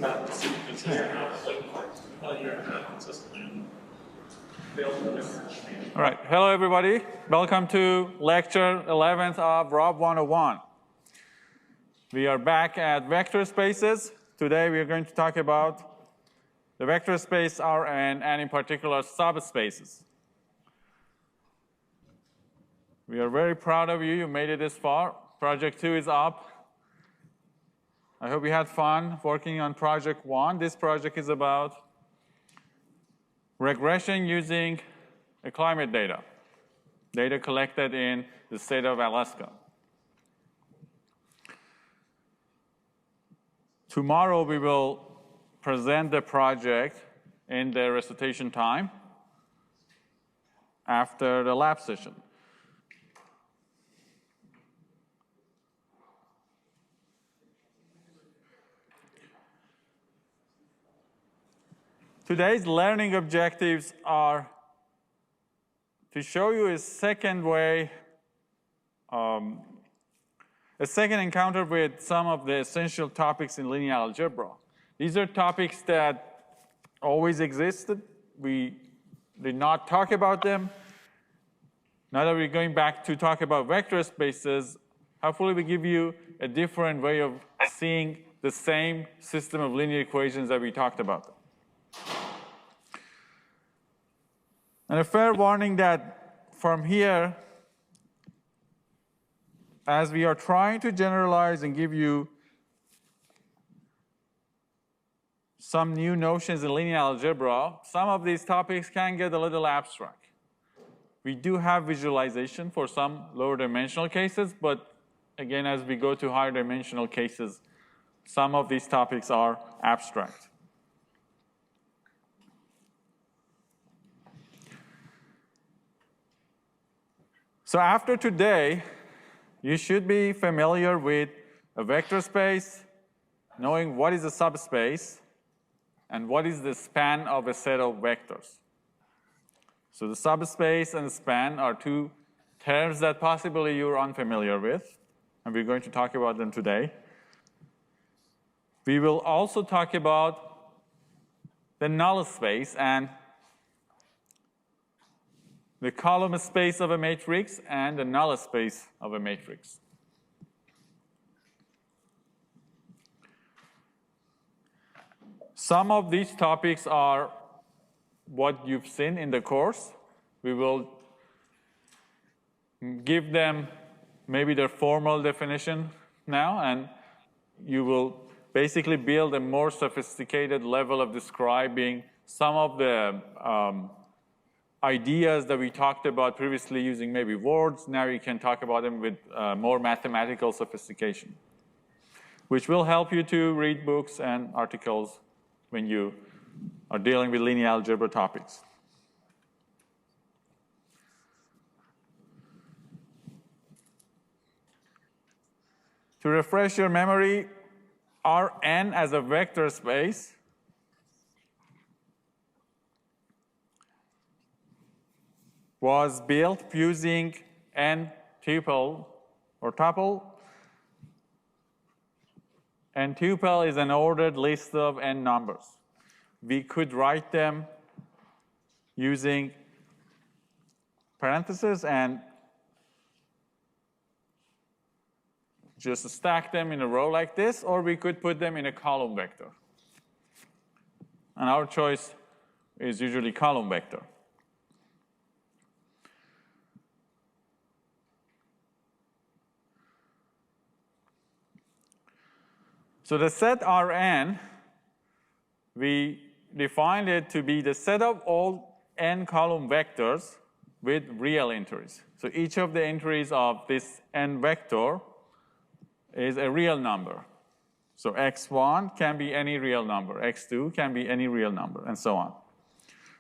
All right, hello everybody. Welcome to lecture 11th of Rob 101. We are back at vector spaces. Today we are going to talk about the vector space Rn and in particular subspaces. We are very proud of you. You made it this far. Project 2 is up. I hope you had fun working on project 1. This project is about regression using climate data collected in the state of Alaska. Tomorrow we will present the project in the recitation time after the lab session. Today's learning objectives are to show you a second way, a second encounter with some of the essential topics in linear algebra. These are topics that always existed. We did not talk about them. Now that we're going back to talk about vector spaces, hopefully we give you a different way of seeing the same system of linear equations that we talked about. And a fair warning that from here, as we are trying to generalize and give you some new notions in linear algebra, some of these topics can get a little abstract. We do have visualization for some lower dimensional cases, but again, as we go to higher dimensional cases, some of these topics are abstract. So after today, you should be familiar with a vector space, knowing what is a subspace, and what is the span of a set of vectors. So the subspace and the span are two terms that possibly you're unfamiliar with, and we're going to talk about them today. We will also talk about the null space and the column space of a matrix and the null space of a matrix. Some of these topics are what you've seen in the course. We will give them maybe their formal definition now, and you will basically build a more sophisticated level of describing some of the ideas that we talked about previously using maybe words. Now you can talk about them with more mathematical sophistication, which will help you to read books and articles when you are dealing with linear algebra topics. To refresh your memory, Rn as a vector space was built using n tuple or tuple. And tuple is an ordered list of n numbers. We could write them using parentheses and just stack them in a row like this, or we could put them in a column vector. And our choice is usually column vector. So the set Rn, we defined it to be the set of all n column vectors with real entries. So each of the entries of this n vector is a real number. So x1 can be any real number, x2 can be any real number, and so on.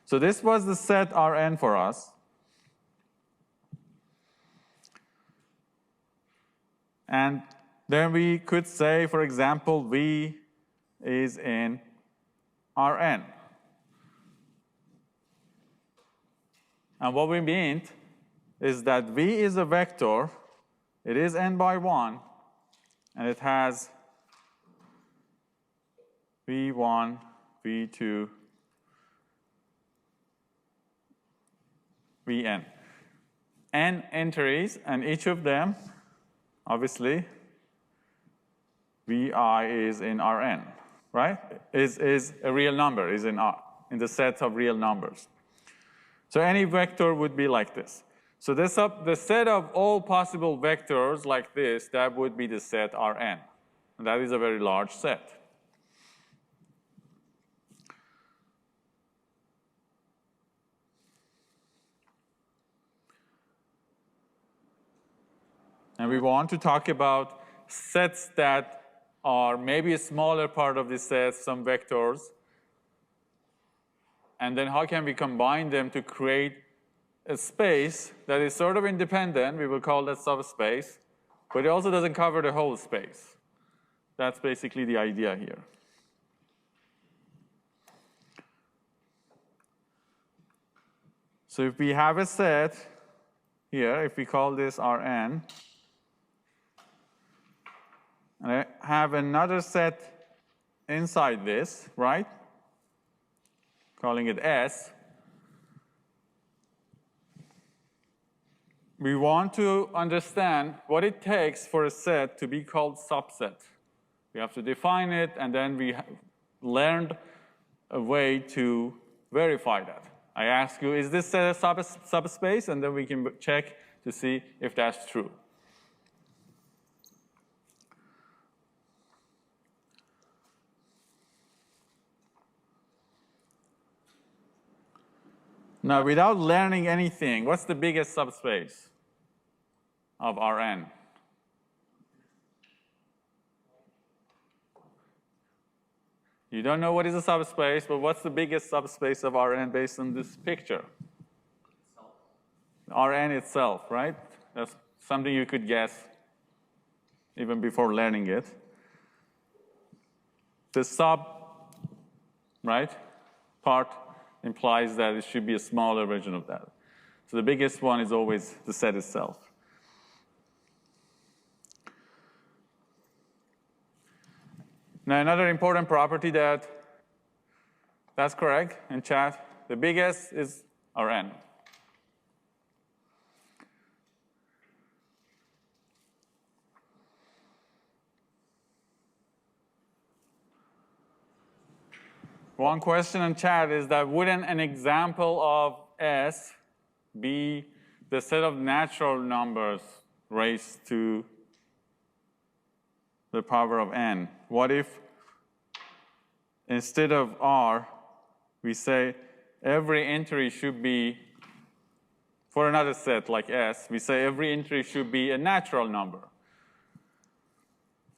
So this was the set Rn for us. And then we could say, for example, V is in Rn. And what we meant is that V is a vector, it is n by 1, and it has V1, V2, Vn. N entries, and each of them, obviously, Vi is in Rn, right? Is a real number, is in R, in the set of real numbers. So any vector would be like this. So the set of all possible vectors like this, that would be the set Rn. And that is a very large set. And we want to talk about sets that are maybe a smaller part of the set, some vectors. And then how can we combine them to create a space that is sort of independent? We will call that subspace. But it also doesn't cover the whole space. That's basically the idea here. So if we have a set here, if we call this Rn, and I have another set inside this, right? Calling it S. We want to understand what it takes for a set to be called subset. We have to define it, and then we learned a way to verify that. I ask you, is this set a subspace? And then we can check to see if that's true. Now, without learning anything, what's the biggest subspace of Rn? You don't know what is a subspace, but what's the biggest subspace of Rn based on this picture? Rn itself, right? That's something you could guess even before learning it. The sub, right, part implies that it should be a smaller version of that. So the biggest one is always the set itself. Now, another important property that's correct in chat, the biggest is Rn. One question in chat is that wouldn't an example of S be the set of natural numbers raised to the power of n? What if instead of R, we say every entry should be, for another set like S, we say every entry should be a natural number.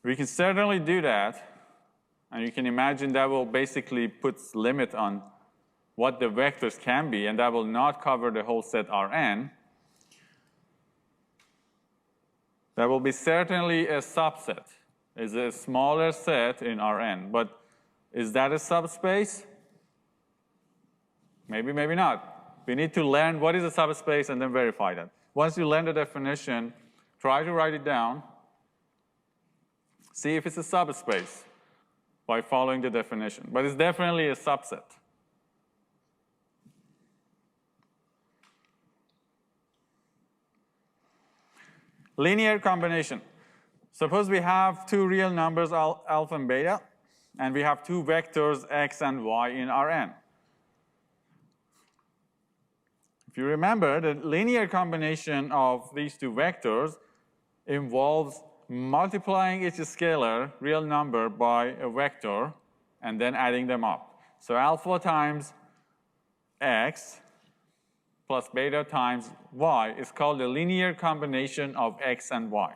We can certainly do that. And you can imagine that will basically put limit on what the vectors can be, and that will not cover the whole set Rn. That will be certainly a subset. It's a smaller set in Rn. But is that a subspace? Maybe, maybe not. We need to learn what is a subspace and then verify that. Once you learn the definition, try to write it down. See if it's a subspace by following the definition. But it's definitely a subset. Linear combination. Suppose we have two real numbers, alpha and beta, and we have two vectors, x and y, in Rn. If you remember, the linear combination of these two vectors involves multiplying each scalar, real number, by a vector, and then adding them up. So alpha times x plus beta times y is called the linear combination of x and y.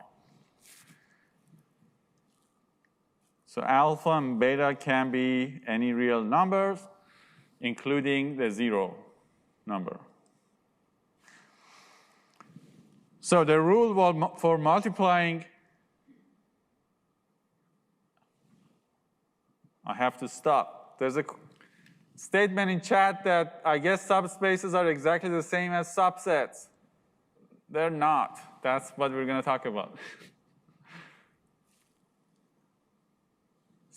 So alpha and beta can be any real numbers, including the zero number. So the rule for multiplying, I have to stop. There's a statement in chat that I guess subspaces are exactly the same as subsets. They're not. That's what we're going to talk about.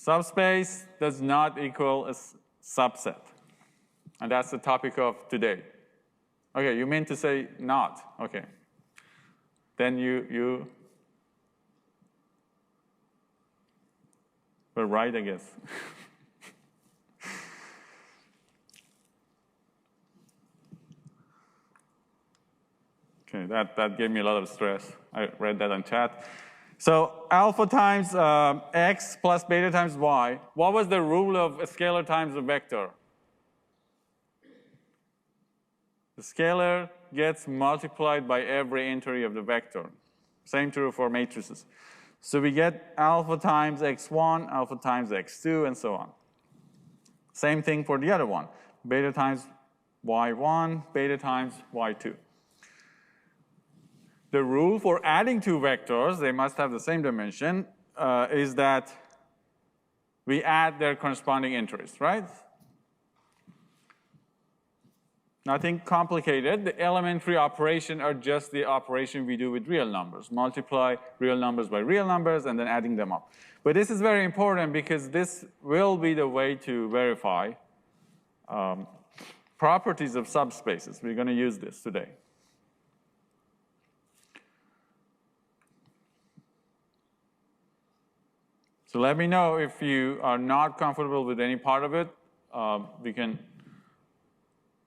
Subspace does not equal a subset. And that's the topic of today. Okay, you mean to say not. Okay. Then you were right, I guess. Okay, that gave me a lot of stress. I read that on chat. So alpha times x plus beta times y. What was the rule of a scalar times a vector? The scalar gets multiplied by every entry of the vector. Same true for matrices. So we get alpha times x1, alpha times x2, and so on. Same thing for the other one. Beta times y1, beta times y2. The rule for adding two vectors, they must have the same dimension, is that we add their corresponding entries, right? Nothing complicated. The elementary operation are just the operation we do with real numbers. Multiply real numbers by real numbers and then adding them up. But this is very important because this will be the way to verify properties of subspaces. We're going to use this today. So let me know if you are not comfortable with any part of it. We can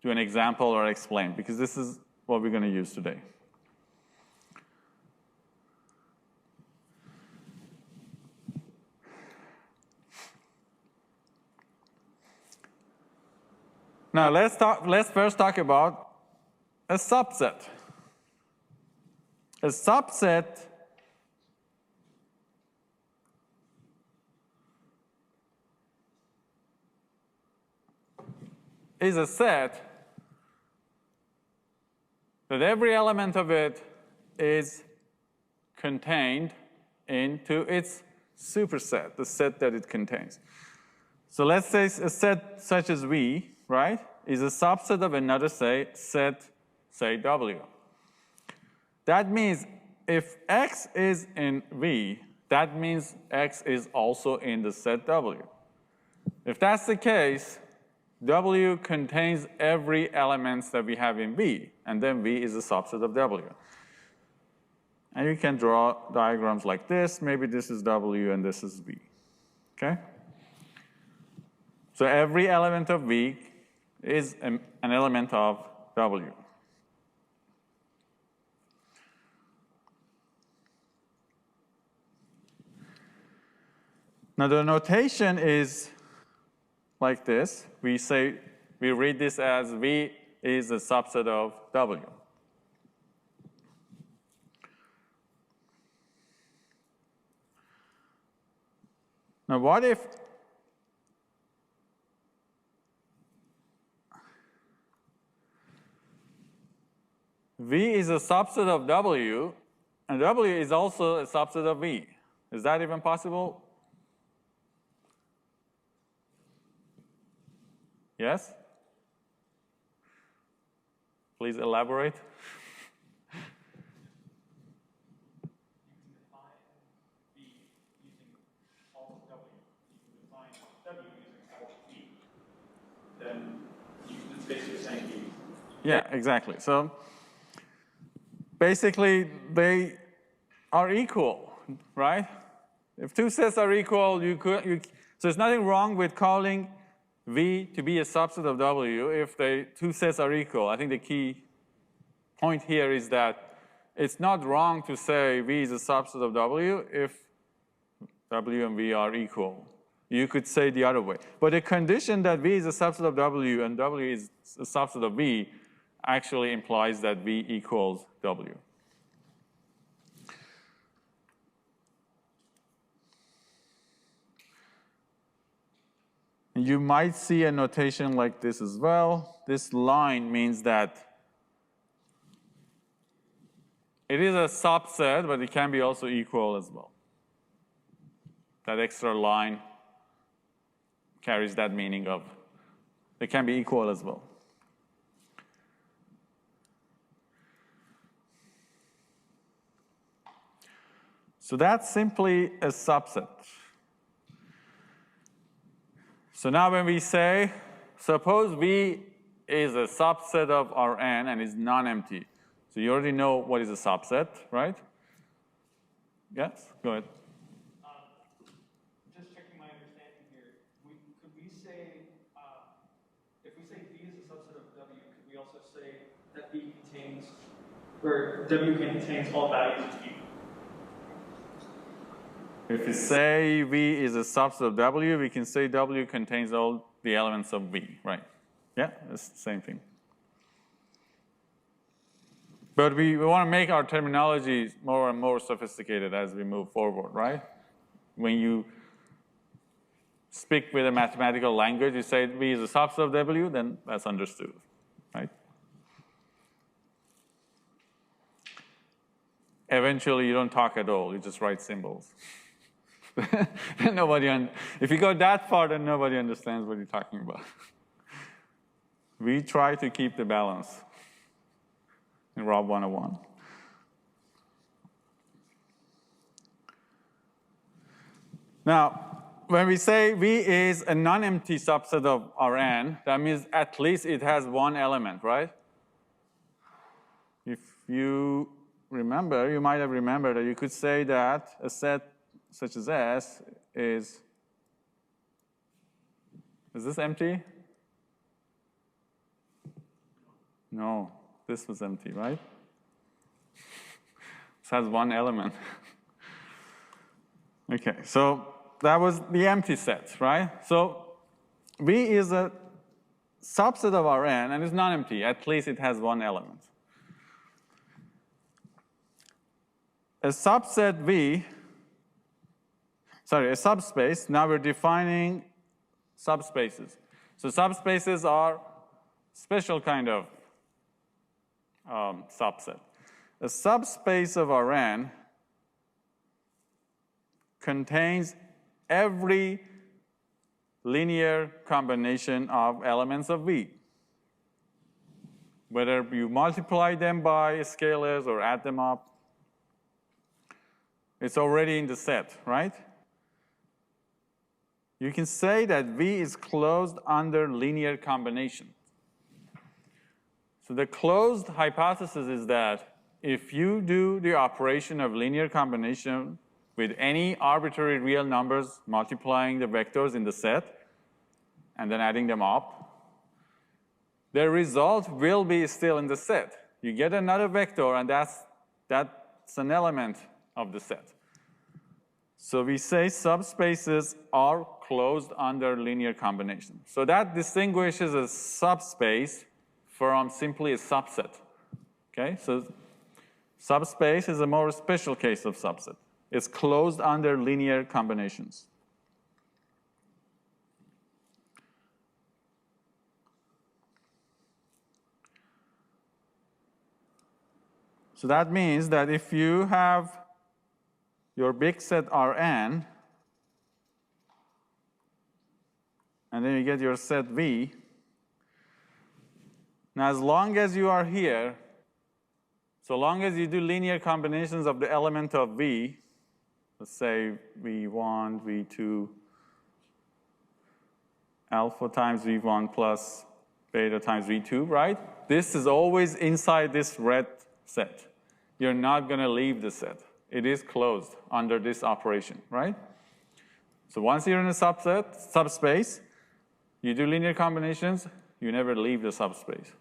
do an example or explain, because this is what we're going to use today. Now let's first talk about a subset. A subset is a set that every element of it is contained into its superset, the set that it contains. So let's say a set such as V, right, is a subset of another set, say W. That means if X is in V, that means X is also in the set W. If that's the case, W contains every element that we have in V, and then V is a subset of W. And you can draw diagrams like this. Maybe this is W and this is V. Okay? So every element of V is an element of W. Now the notation is like this. We read this as V is a subset of W. Now what if V is a subset of W and W is also a subset of V? Is that even possible? Yes? Please elaborate. Yeah, exactly. So basically, they are equal, right? If two sets are equal, so there's nothing wrong with calling V to be a subset of W if the two sets are equal. I think the key point here is that it's not wrong to say V is a subset of W if W and V are equal. You could say the other way. But the condition that V is a subset of W and W is a subset of V actually implies that V equals W. You might see a notation like this as well. This line means that it is a subset, but it can be also equal as well. That extra line carries that meaning of it can be equal as well. So that's simply a subset. So now when we say, suppose V is a subset of Rn and is non-empty. So you already know what is a subset, right? Yes, go ahead. Just checking my understanding here. Could we say, if we say V is a subset of W, could we also say that V contains, or W contains all values of V? If you say V is a subset of W, we can say W contains all the elements of V, right? Yeah, it's the same thing. But we want to make our terminology more and more sophisticated as we move forward, right? When you speak with a mathematical language, you say V is a subset of W, then that's understood, right? Eventually, you don't talk at all. You just write symbols. If you go that far, then nobody understands what you're talking about. We try to keep the balance in Rob 101. Now, when we say V is a non-empty subset of Rn, that means at least it has one element, right? If you remember, you might have remembered that you could say that a set such as S is this empty? No, this was empty, right? This has one element. Okay, so that was the empty set, right? So V is a subset of Rn and it's non-empty. At least it has one element. A subset V, a subspace, now we're defining subspaces. So subspaces are special kind of subset. A subspace of Rn contains every linear combination of elements of V. Whether you multiply them by scalars or add them up, it's already in the set, right? You can say that V is closed under linear combination. So the closed hypothesis is that if you do the operation of linear combination with any arbitrary real numbers multiplying the vectors in the set and then adding them up, the result will be still in the set. You get another vector and that's an element of the set. So we say subspaces are closed under linear combination. So that distinguishes a subspace from simply a subset. Okay, so subspace is a more special case of subset. It's closed under linear combinations. So that means that if you have your big set Rn, and then you get your set V, now as long as you are here, so long as you do linear combinations of the element of V, let's say V1, V2, alpha times V1 plus beta times V2, right? This is always inside this red set. You're not going to leave the set. It is closed under this operation, right? So once you're in a subspace, you do linear combinations, you never leave the subspace.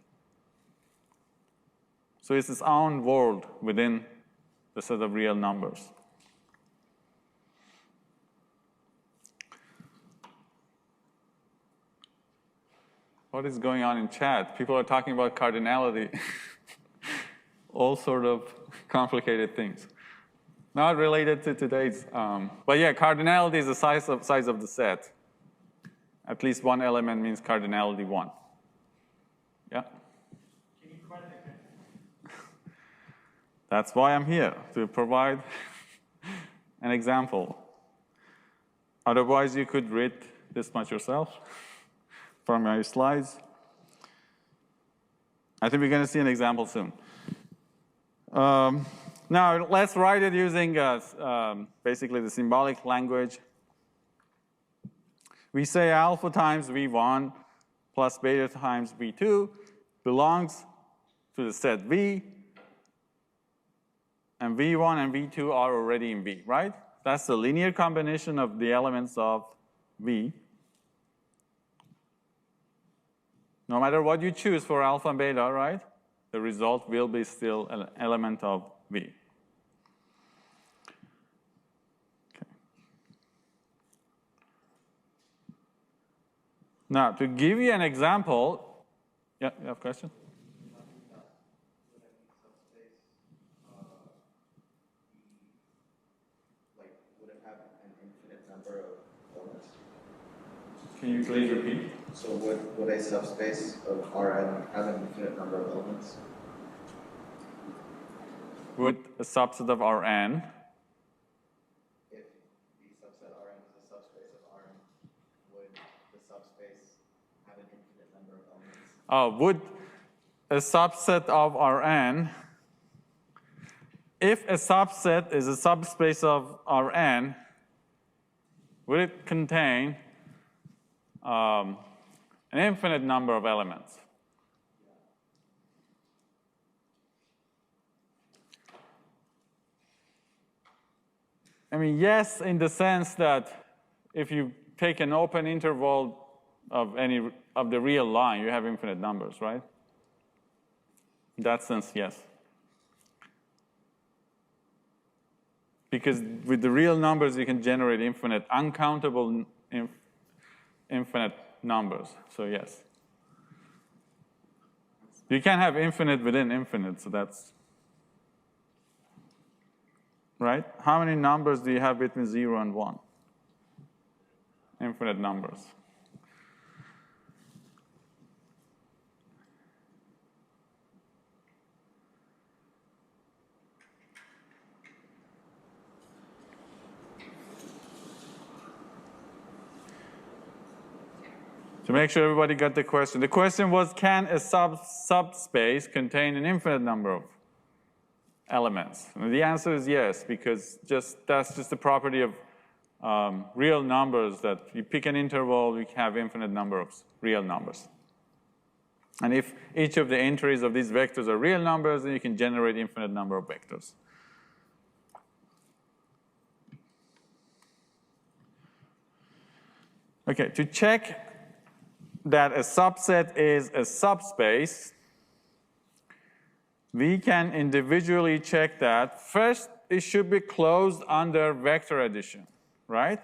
So it's its own world within the set of real numbers. What is going on in chat? People are talking about cardinality. All sort of complicated things. Not related to today's, but yeah, cardinality is the size of the set. At least one element means cardinality 1. Yeah? Can you provide an example? That's why I'm here, to provide an example. Otherwise, you could read this much yourself from my slides. I think we're going to see an example soon. Now, let's write it using basically the symbolic language. We say alpha times V1 plus beta times V2 belongs to the set V, and V1 and V2 are already in V, right? That's the linear combination of the elements of V. No matter what you choose for alpha and beta, right? The result will be still an element of V. Okay. Now, to give you an example, yeah, you have a question? Can you please repeat? So would a subspace of Rn have an infinite number of elements? Would a subset of Rn, If the subset Rn is a subspace of Rn, would the subspace have an infinite number of elements? would a subset of Rn, if a subset is a subspace of Rn, would it contain an infinite number of elements? I mean, yes, in the sense that if you take an open interval of any of the real line, you have infinite numbers, right? In that sense, yes. Because with the real numbers, you can generate infinite, uncountable infinite numbers. So yes. You can have infinite within infinite, so that's right? How many numbers do you have between 0 and 1? Infinite numbers. To make sure everybody got the question. The question was, can a subspace contain an infinite number of elements? And the answer is yes, because that's just the property of real numbers, that you pick an interval, you have infinite number of real numbers. And if each of the entries of these vectors are real numbers, then you can generate infinite number of vectors. Okay, to check that a subset is a subspace, we can individually check that. First, it should be closed under vector addition, right?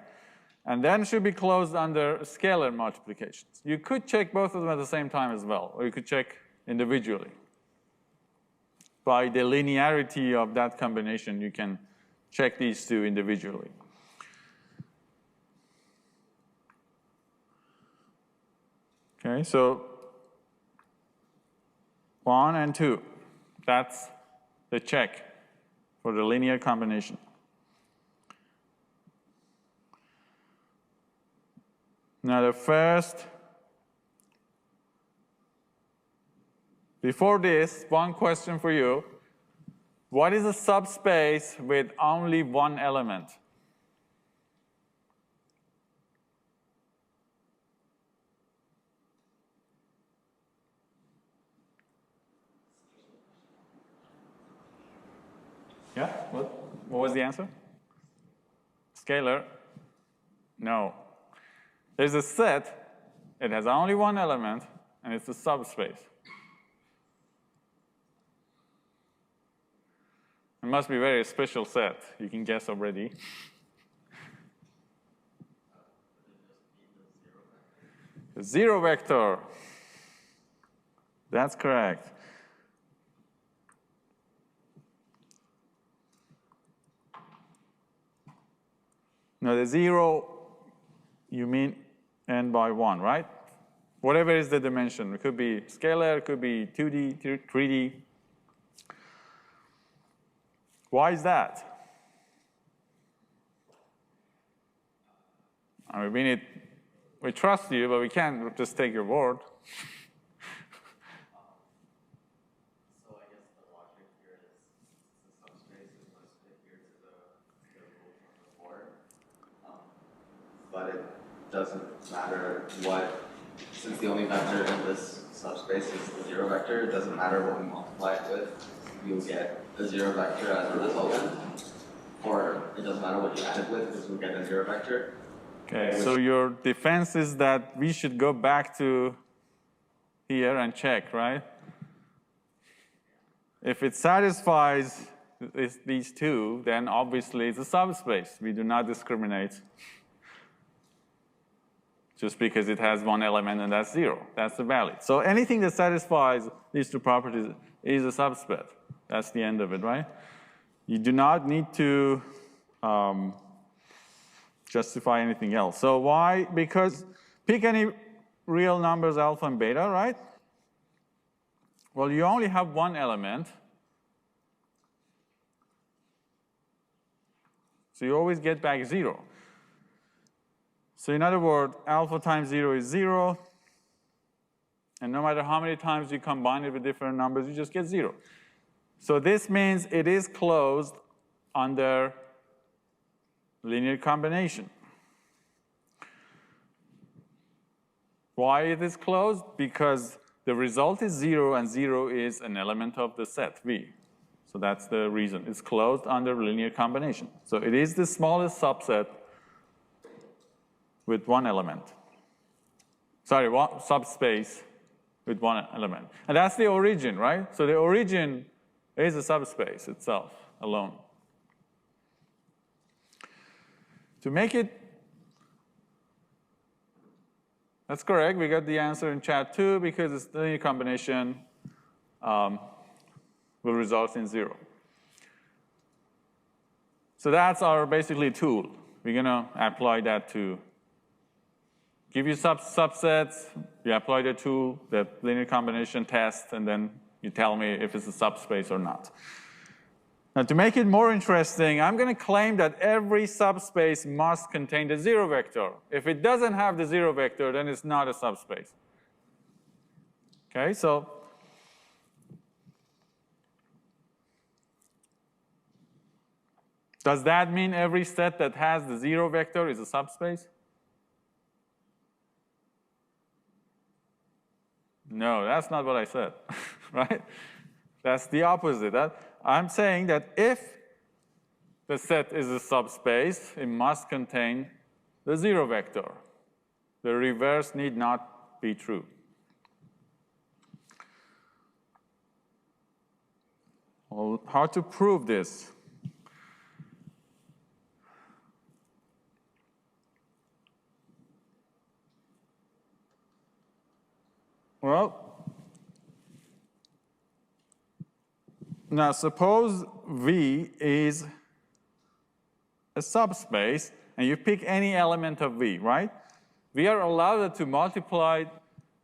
And then it should be closed under scalar multiplications. You could check both of them at the same time as well, or you could check individually. By the linearity of that combination, you can check these two individually. Okay, so 1 and 2, that's the check for the linear combination. Now the first, before this, one question for you. What is a subspace with only one element? Yeah, what was the answer? Scalar? No. There's a set, it has only one element, and it's a subspace. It must be a very special set. You can guess already. The zero vector. That's correct. Now the 0, you mean n by 1, right? Whatever is the dimension. It could be scalar, it could be 2D, 3D. Why is that? I mean, we trust you, but we can't just take your word. So I guess the logic here is the subspace is listed here to the root from the board. But doesn't matter what, since the only vector in this subspace is the zero vector, it doesn't matter what we multiply it with, you'll get a zero vector as a resultant, or it doesn't matter what you add it with, because we'll get a zero vector. Okay, so your defense is that we should go back to here and check, right? If it satisfies these two, then obviously it's a subspace. We do not discriminate just because it has one element and that's zero. That's the value. So anything that satisfies these two properties is a subset. That's the end of it, right? You do not need to justify anything else. So why? Because pick any real numbers, alpha and beta, right? Well, you only have one element. So you always get back 0. So in other words, alpha times 0 is 0. And no matter how many times you combine it with different numbers, you just get 0. So this means it is closed under linear combination. Why it is closed? Because the result is 0, and 0 is an element of the set V. So that's the reason. It's closed under linear combination. So it is the smallest subset with one element. Sorry, one subspace with one element. And that's the origin, right? So the origin is a subspace itself alone. To make it, that's correct. We got the answer in chat too, because it's linear combination will result in 0. So that's our basically tool. We're going to apply that to give you subsets. You apply the tool, the linear combination test, and then you tell me if it's a subspace or not. Now, to make it more interesting, I'm going to claim that every subspace must contain the 0 vector. If it doesn't have the 0 vector, then it's not a subspace. Okay, so does that mean every set that has the 0 vector is a subspace? No, that's not what I said, right? That's the opposite. I'm saying that if the set is a subspace, it must contain the 0 vector. The reverse need not be true. Well, how to prove this? Well, now suppose V is a subspace, and you pick any element of V, right? We are allowed to multiply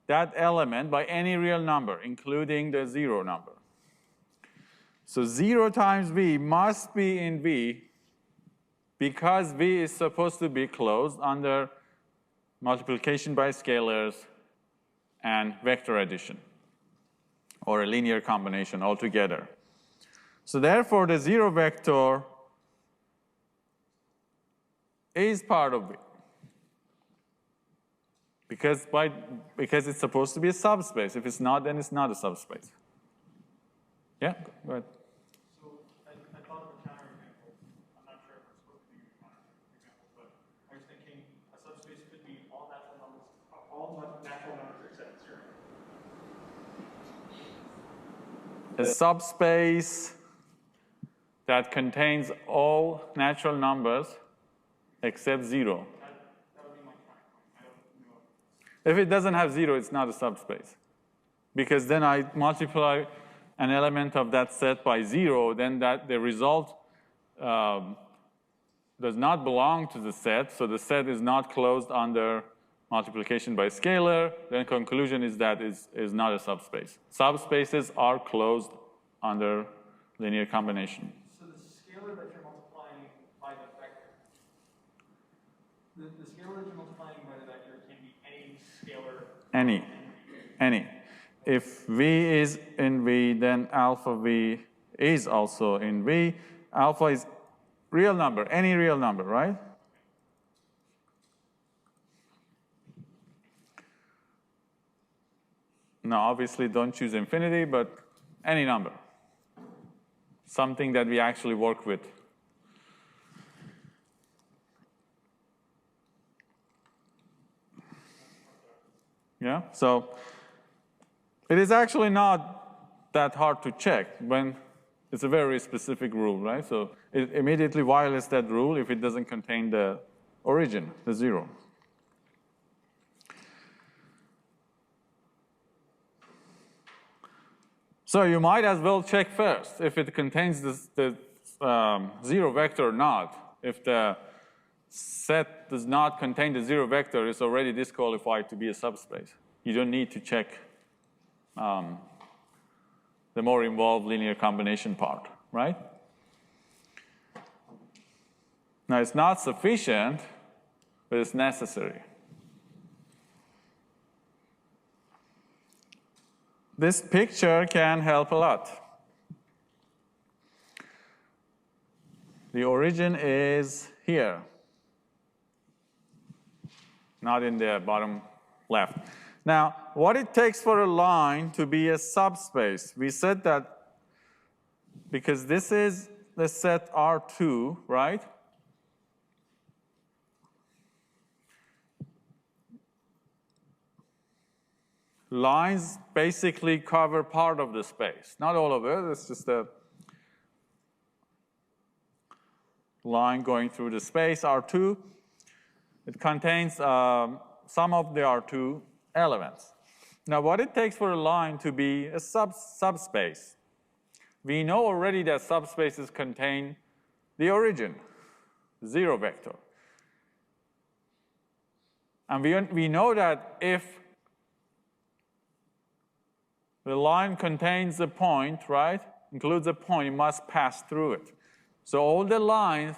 that element by any real number, including the 0 number. So 0 times V must be in V because V is supposed to be closed under multiplication by scalars and vector addition, or a linear combination altogether. So therefore, the 0 vector is part of V. Because it's supposed to be a subspace. If it's not, then it's not a subspace. Yeah, go ahead. So I thought of a counterexample. I'm not sure if I'm supposed to use a counterexample, but I was thinking a subspace could be all natural numbers except 0. A subspace that contains all natural numbers except 0. That would be my counterpoint. I don't know. If it doesn't have 0, it's not a subspace. Because then I multiply an element of that set by 0, then the result does not belong to the set, so the set is not closed under multiplication by scalar. Then conclusion is that is not a subspace. Subspaces are closed under linear combination. So the scalar that you're multiplying by the vector, the scalar that you're multiplying by the vector can be any scalar. Any. If V is in V, then alpha V is also in V. Alpha is real number, any real number, right? Now, obviously, don't choose infinity, but any number. Something that we actually work with. Yeah, so it is actually not that hard to check when it's a very specific rule, right? So it immediately violates that rule if it doesn't contain the origin, the 0. So you might as well check first if it contains the 0 vector or not. If the set does not contain the 0 vector, it's already disqualified to be a subspace. You don't need to check the more involved linear combination part, right? Now, it's not sufficient, but it's necessary. This picture can help a lot. The origin is here, not in the bottom left. Now, what it takes for a line to be a subspace, we said that because this is the set R2, right? Lines basically cover part of the space. Not all of it, it's just a line going through the space, R2. It contains some of the R2 elements. Now, what it takes for a line to be a subspace, we know already that subspaces contain the origin, 0 vector. And we know that if the line contains a point, right? Includes a point, it must pass through it. So all the lines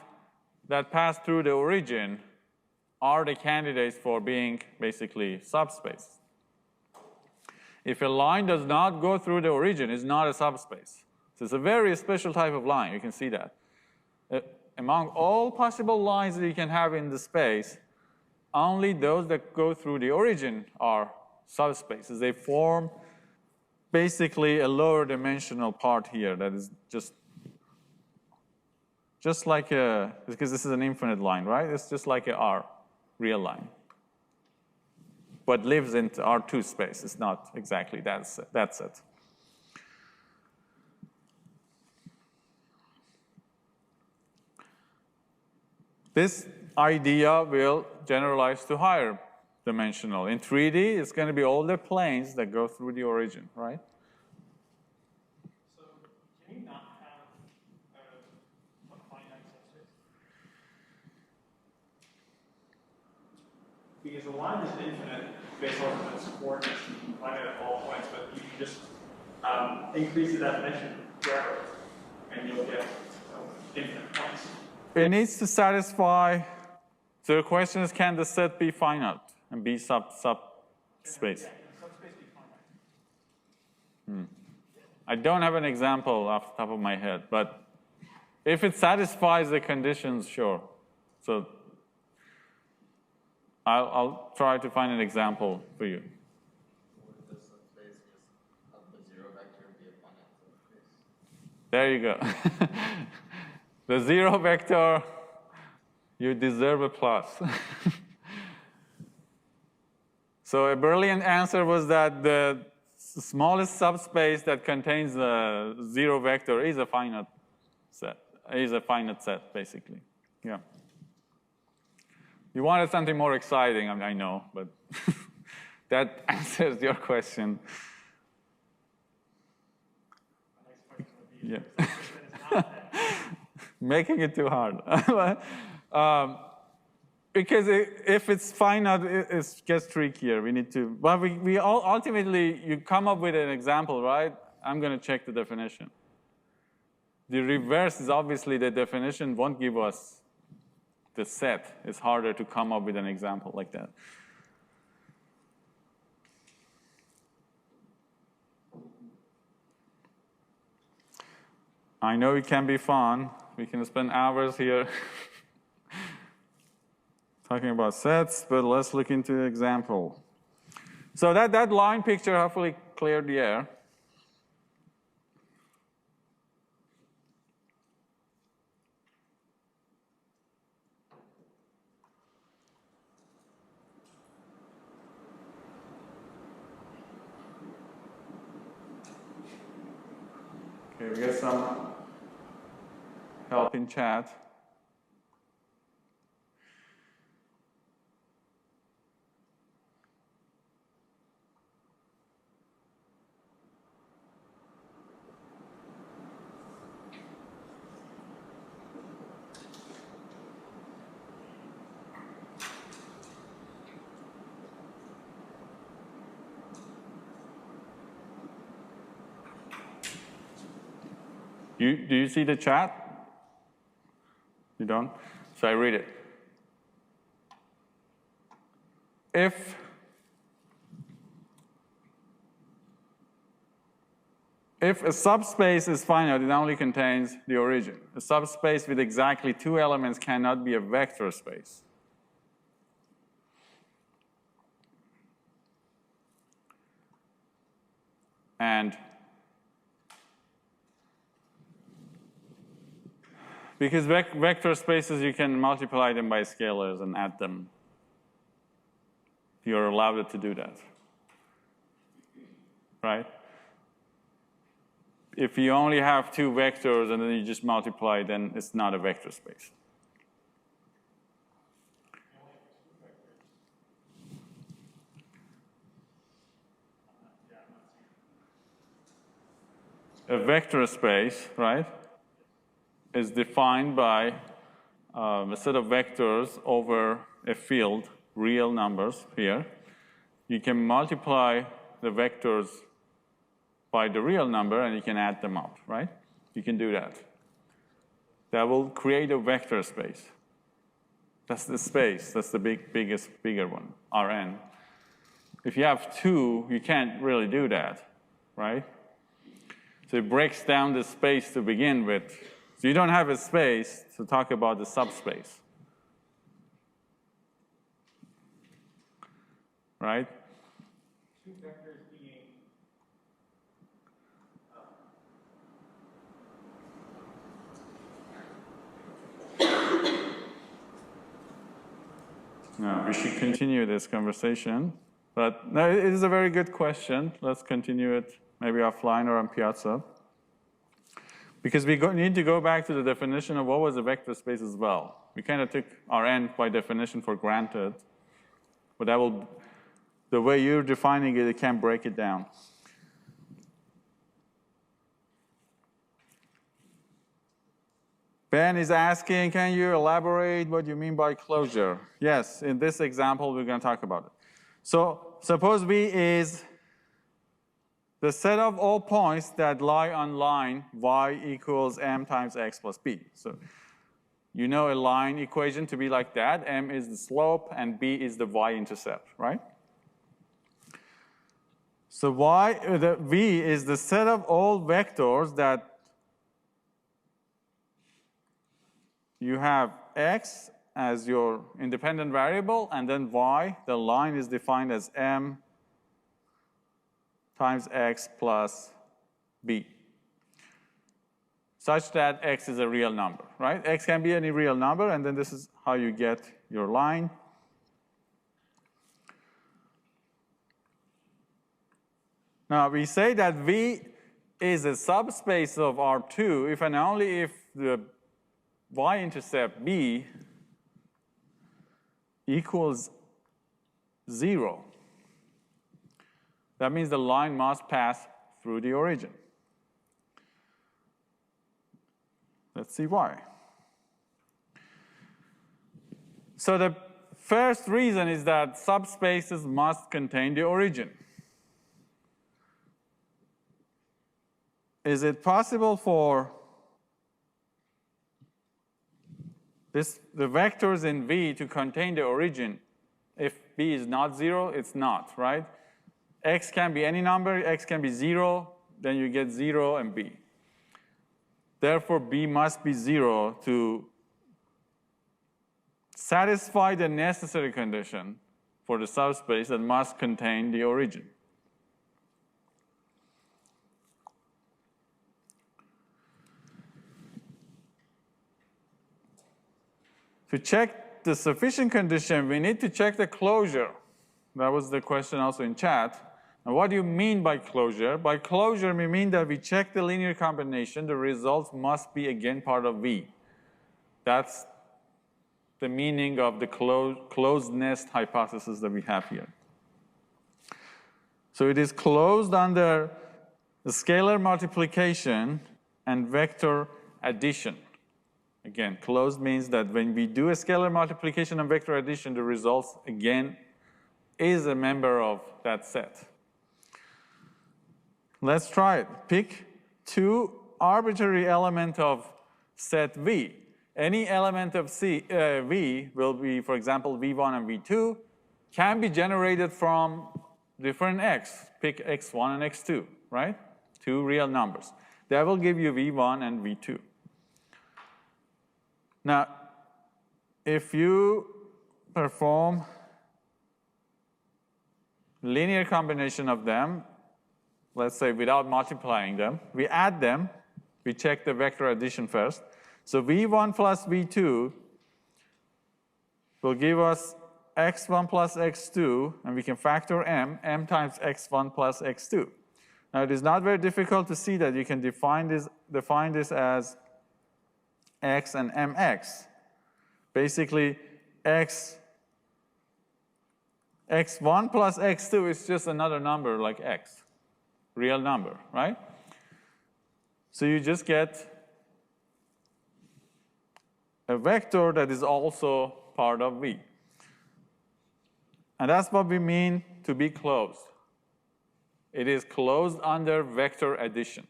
that pass through the origin are the candidates for being basically subspace. If a line does not go through the origin, it's not a subspace. So it's a very special type of line, you can see that. Among all possible lines that you can have in the space, only those that go through the origin are subspaces. They form basically a lower dimensional part here that is just like a, because this is an infinite line, right? It's just like a R, real line. But lives in R2 space. It's not exactly that set. This idea will generalize to higher dimensional. In 3D, it's going to be all the planes that go through the origin, right? So can you not have a finite subspace? Because a line is infinite based on its coordinates, you can find it at all points, but you can just increase the definition forever, and you'll get infinite points. It needs to satisfy, so the question is, can the set be finite and be subspace? Subspace be finite. I don't have an example off the top of my head, but if it satisfies the conditions, sure. So I'll try to find an example for you. Would the subspace just of the 0 vector be a finite subspace? There you go. The 0 vector, you deserve a plus. So a brilliant answer was that the smallest subspace that contains the 0 vector is a finite set, basically. Yeah. You wanted something more exciting, I know, but that answers your question. Yeah. Making it too hard. Because if it's finite, it gets trickier. We need to, but we all ultimately, you come up with an example, right? I'm going to check the definition. The reverse is obviously the definition won't give us the set. It's harder to come up with an example like that. I know it can be fun. We can spend hours here talking about sets, but let's look into an example. So that line picture hopefully clear the air. Okay, we get some help in chat. Do you see the chat? You don't? So I read it. If a subspace is finite, it only contains the origin. A subspace with exactly 2 elements cannot be a vector space. And because vector spaces, you can multiply them by scalars and add them. You're allowed to do that, right? If you only have 2 vectors and then you just multiply, then it's not a vector space. A vector space, right, is defined by a set of vectors over a field, real numbers here. You can multiply the vectors by the real number and you can add them up, right? You can do that. That will create a vector space. That's the space, that's the bigger one, Rn. If you have 2, you can't really do that, right? So it breaks down the space to begin with. So you don't have a space to talk about the subspace, right? 2 vectors being No, we should continue this conversation. But no, it is a very good question. Let's continue it maybe offline or on Piazza. Because we need to go back to the definition of what was a vector space as well. We kind of took Rn by definition for granted. But that will, the way you're defining it, it can break it down. Ben is asking, can you elaborate what you mean by closure? Yes, in this example, we're going to talk about it. So suppose V is the set of all points that lie on line y equals m times x plus b. So you know a line equation to be like that. M is the slope and b is the y-intercept, right? So V is the set of all vectors that you have x as your independent variable, and then y, the line is defined as m times x plus b, such that x is a real number, right? X can be any real number, and then this is how you get your line. Now, we say that V is a subspace of R2 if and only if the y-intercept b equals 0. That means the line must pass through the origin. Let's see why. So the first reason is that subspaces must contain the origin. Is it possible for the vectors in V to contain the origin? If B is not 0, it's not, right? X can be any number, X can be 0, then you get 0 and B. Therefore, B must be 0 to satisfy the necessary condition for the subspace that must contain the origin. To check the sufficient condition, we need to check the closure. That was the question also in chat. And what do you mean by closure? By closure, we mean that we check the linear combination. The results must be again part of V. That's the meaning of the closed nest hypothesis that we have here. So it is closed under the scalar multiplication and vector addition. Again, closed means that when we do a scalar multiplication and vector addition, the results, again, is a member of that set. Let's try it. Pick two arbitrary elements of set V. Any element of V will be, for example, V1 and V2, can be generated from different x. Pick x1 and x2, right? Two real numbers. That will give you V1 and V2. Now, if you perform linear combination of them, let's say without multiplying them, we add them, we check the vector addition first. So V1 plus V2 will give us x1 plus x2, and we can factor m times x1 plus x2. Now, it is not very difficult to see that you can define this as x and mx. Basically, x1 plus x2 is just another number like x, real number, right? So you just get a vector that is also part of V. And that's what we mean to be closed. It is closed under vector addition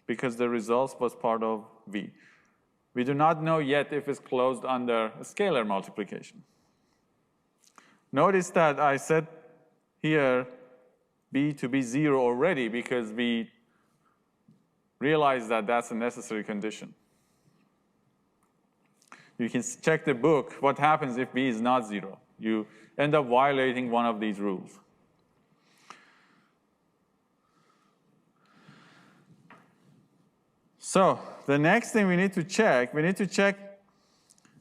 because the results was part of V. We do not know yet if it's closed under a scalar multiplication. Notice that I set here B to be 0 already because we realized that that's a necessary condition. You can check the book, what happens if B is not 0. You end up violating one of these rules. So the next thing we need to check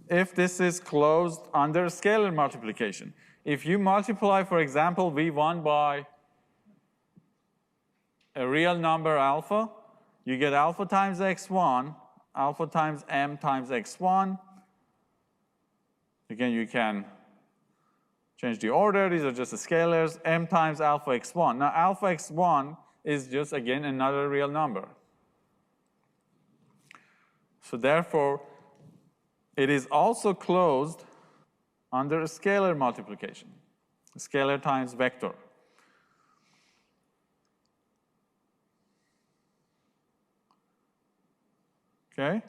if this is closed under scalar multiplication. If you multiply, for example, V1 by a real number alpha, you get alpha times x1, alpha times m times x1. Again, you can change the order. These are just the scalars. M times alpha x1. Now, alpha x1 is just, again, another real number. So therefore, it is also closed under a scalar multiplication. Scalar times vector. Okay?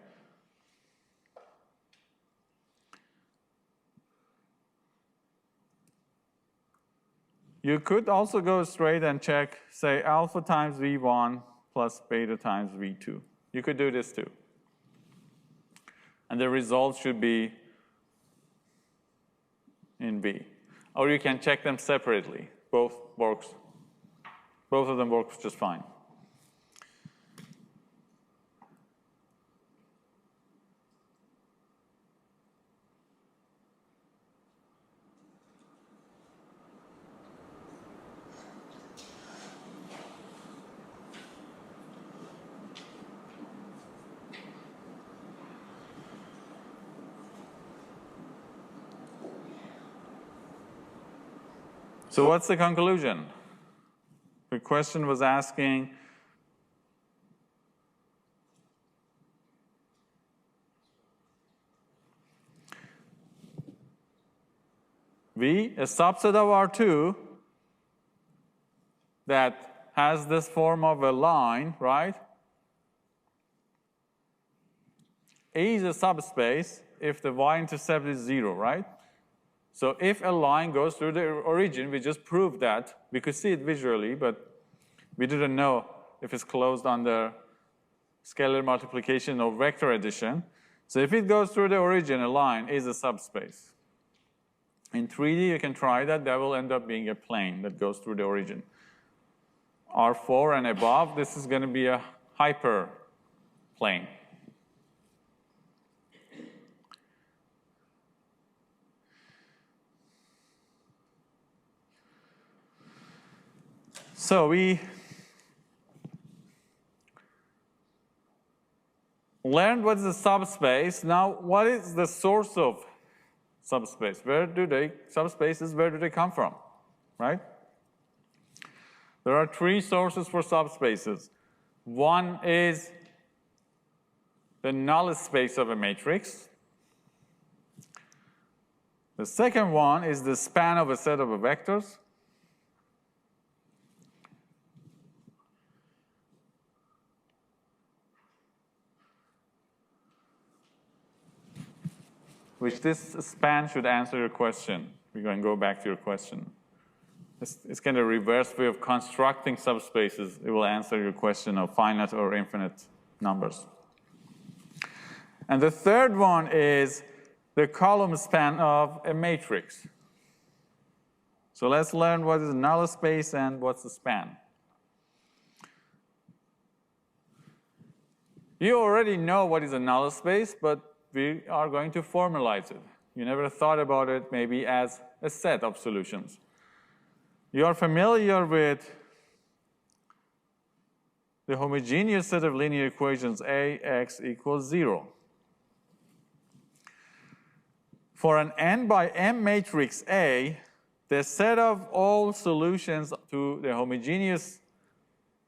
You could also go straight and check, say, alpha times V1 plus beta times V2. You could do this too. And the result should be in V. Or you can check them separately. Both of them work just fine. So what's the conclusion? The question was asking, V, a subset of R2 that has this form of a line, right, is a subspace if the y-intercept is 0, right? So if a line goes through the origin, we just proved that. We could see it visually, but we didn't know if it's closed under scalar multiplication or vector addition. So if it goes through the origin, a line is a subspace. In 3D, you can try that. That will end up being a plane that goes through the origin. R4 and above, this is going to be a hyperplane. So we learned what is a subspace. Now, what is the source of subspace? Subspaces, where do they come from, right? There are three sources for subspaces. One is the null space of a matrix. The second one is the span of a set of vectors. Which this span should answer your question. We're going to go back to your question. It's kind of a reverse way of constructing subspaces. It will answer your question of finite or infinite numbers. And the third one is the column span of a matrix. So let's learn what is a null space and what's the span. You already know what is a null space, but we are going to formalize it. You never thought about it maybe as a set of solutions. You are familiar with the homogeneous set of linear equations Ax equals 0. For an n by m matrix A, the set of all solutions to the homogeneous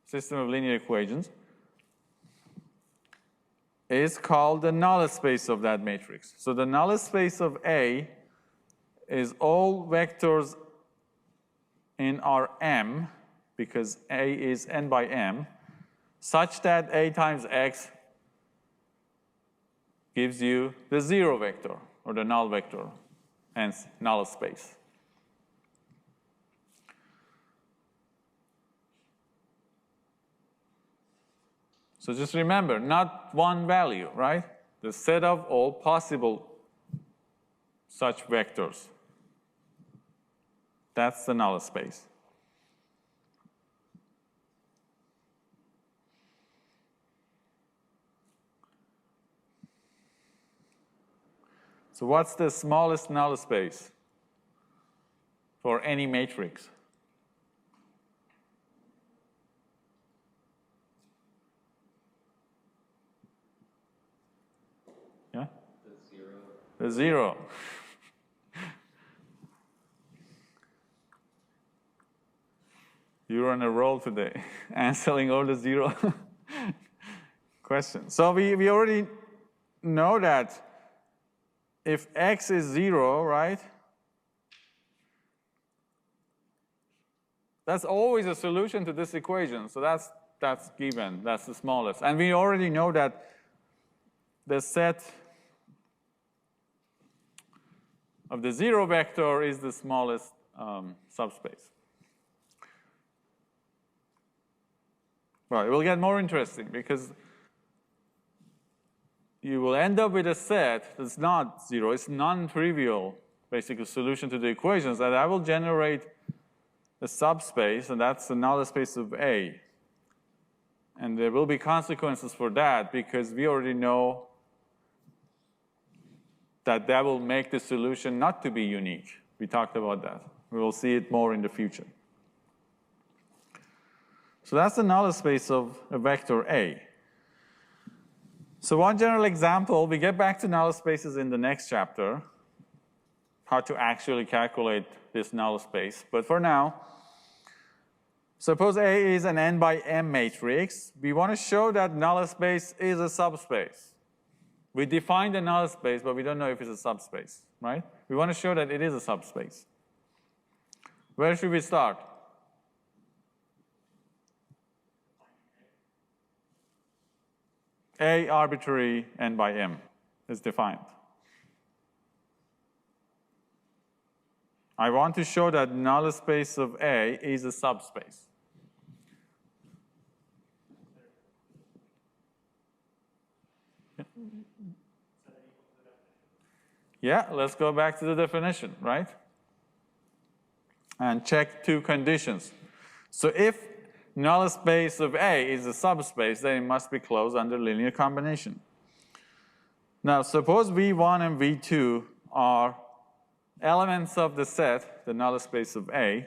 system of linear equations is called the null space of that matrix. So the null space of A is all vectors in our M, because A is n by m, such that A times x gives you the 0 vector, or the null vector, hence null space. So just remember, not one value, right? The set of all possible such vectors. That's the null space. So what's the smallest null space for any matrix? Yeah? The 0. You're on a roll today, answering all the 0 questions. So we already know that if x is 0, right, that's always a solution to this equation. So that's given, that's the smallest. And we already know that the set of the 0 vector is the smallest subspace. Well, it will get more interesting because you will end up with a set that's not 0. It's non-trivial, basically, solution to the equations that I will generate a subspace, and that's the null space of A. And there will be consequences for that because we already know that that will make the solution not to be unique. We talked about that. We will see it more in the future. So that's the null space of a vector A. So one general example, we get back to null spaces in the next chapter, how to actually calculate this null space. But for now, suppose A is an n by m matrix. We want to show that null space is a subspace. We define the null space, but we don't know if it's a subspace, right? We want to show that it is a subspace. Where should we start? A arbitrary n by m is defined. I want to show that null space of A is a subspace. Yeah, let's go back to the definition, right? And check two conditions. So if null space of A is a subspace, then it must be closed under linear combination. Now, suppose V1 and V2 are elements of the set, the null space of A.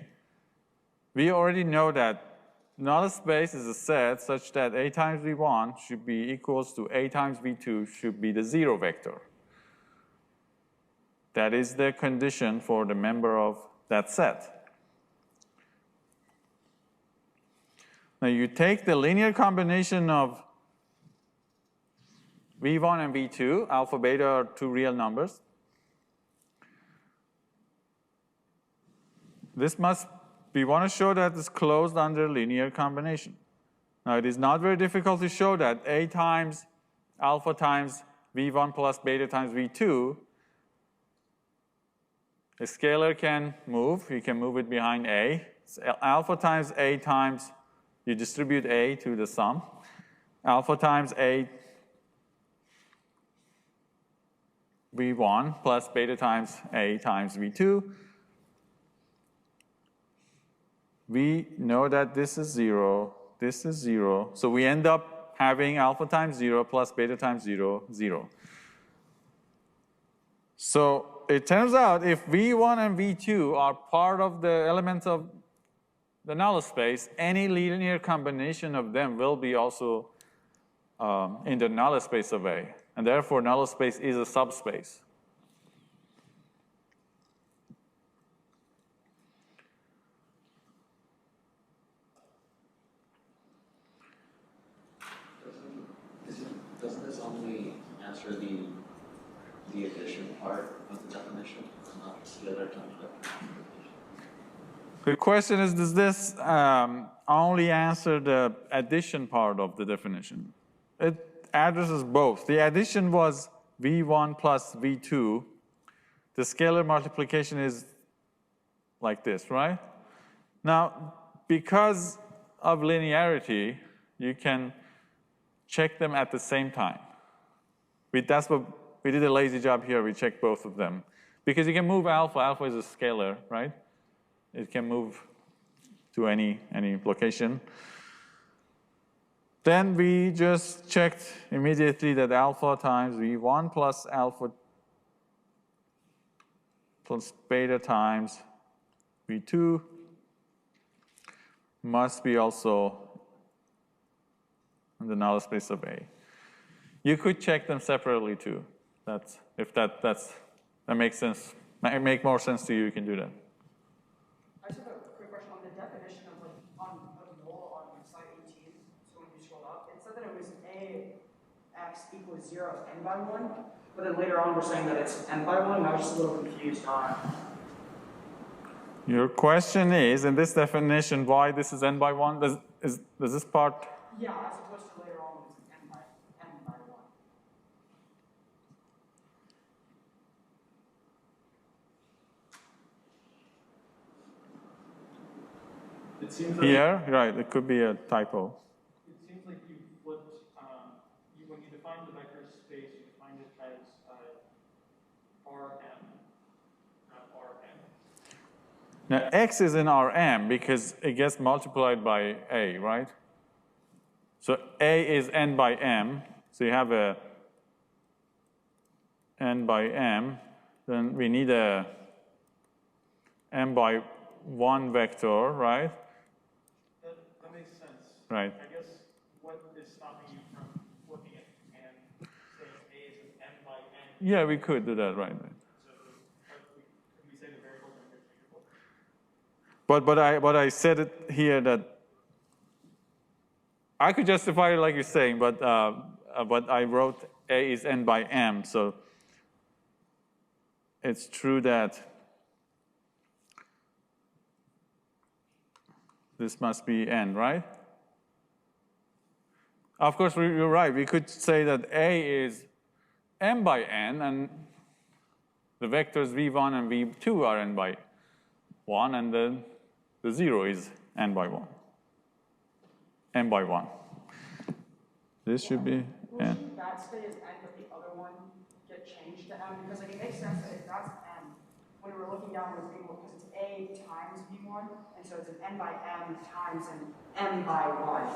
We already know that null space is a set such that A times V1 should be equals to A times V2 should be the 0 vector. That is the condition for the member of that set. Now you take the linear combination of V1 and V2, alpha, beta are two real numbers. This must, we want to show that it's closed under linear combination. Now it is not very difficult to show that A times alpha times V1 plus beta times V2, a scalar can move, you can move it behind A. It's alpha times A times, you distribute A to the sum. Alpha times A V1 plus beta times A times V2. We know that this is 0, this is 0. So we end up having alpha times 0 plus beta times 0, 0. So it turns out if V1 and V2 are part of the elements of the null space, any linear combination of them will be also in the null space of A. And therefore, null space is a subspace. Doesn't this only answer the addition part of the definition, not the other type of definition? The question is, does this only answer the addition part of the definition? It addresses both. The addition was V1 plus V2. The scalar multiplication is like this, right? Now, because of linearity, you can check them at the same time. That's what we did a lazy job here. We checked both of them. Because you can move alpha. Alpha is a scalar, right? It can move to any location. Then we just checked immediately that alpha times V1 plus alpha plus beta times V2 must be also in the null space of A. You could check them separately too. If that makes sense, make more sense to you, you can do that. I just have a quick question on the definition of null on slide 18. So when you scroll up, it said that it was Ax equals 0 n by 1, but then later on we're saying that it's n by 1, and I was just a little confused on. Your question is, in this definition, why this is n by 1? Does this part? Yeah, as opposed to later on when it's n by 1. It seems like Here, right, it could be a typo. It seems like you flipped, when you defined the vector space, you defined it as Rm, not Rn. Now, X is in Rm because it gets multiplied by A, right? So A is n by m, so you have a n by m, then we need a m by 1 vector, right? That makes sense. Right. I guess what is stopping you from flipping it and saying A is an n by n? Yeah, we could do that, right? So could we say the variables are interchangeable? But I said it here that I could justify it like you're saying, but I wrote A is n by m, so it's true that this must be n, right? Of course, you're right. We could say that A is m by n, and the vectors v1 and v2 are n by 1, and then the 0 is n by 1. M by 1. This should be Well, n. shouldn't that stay as n, but the other one get changed to m? Because it makes sense that if that's m, when we were looking down at the table, because it's a times v1, and so it's an n by m times an m by 1.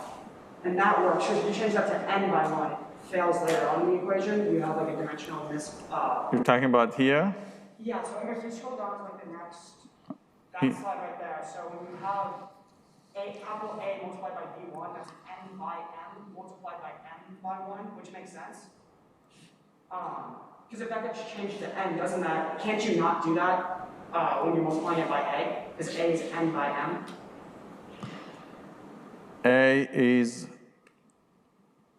And that works. So if you change that to n by 1, it fails later on in the equation. You have like a dimensional You're talking about here? Yeah, so if you scroll down to like the next, that slide right there. So when you have capital A multiplied by B1, that's n by m multiplied by m by 1, which makes sense. Because if that gets changed to n, doesn't that, can't you not do that when you're multiplying it by a? Because a is n by m. A is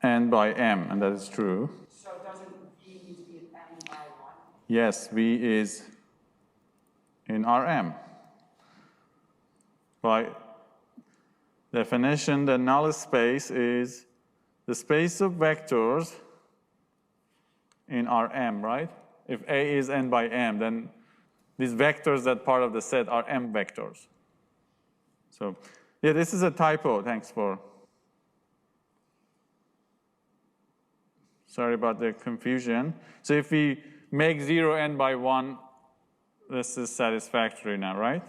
n by m, and that is true. So doesn't v need to be n by 1? Yes, v is in Rm. By definition, the null space is the space of vectors in Rm, right? If A is n by m, then these vectors that part of the set are m vectors. So, yeah, this is a typo. Thanks for. Sorry about the confusion. So if we make 0 n by 1, this is satisfactory now, right?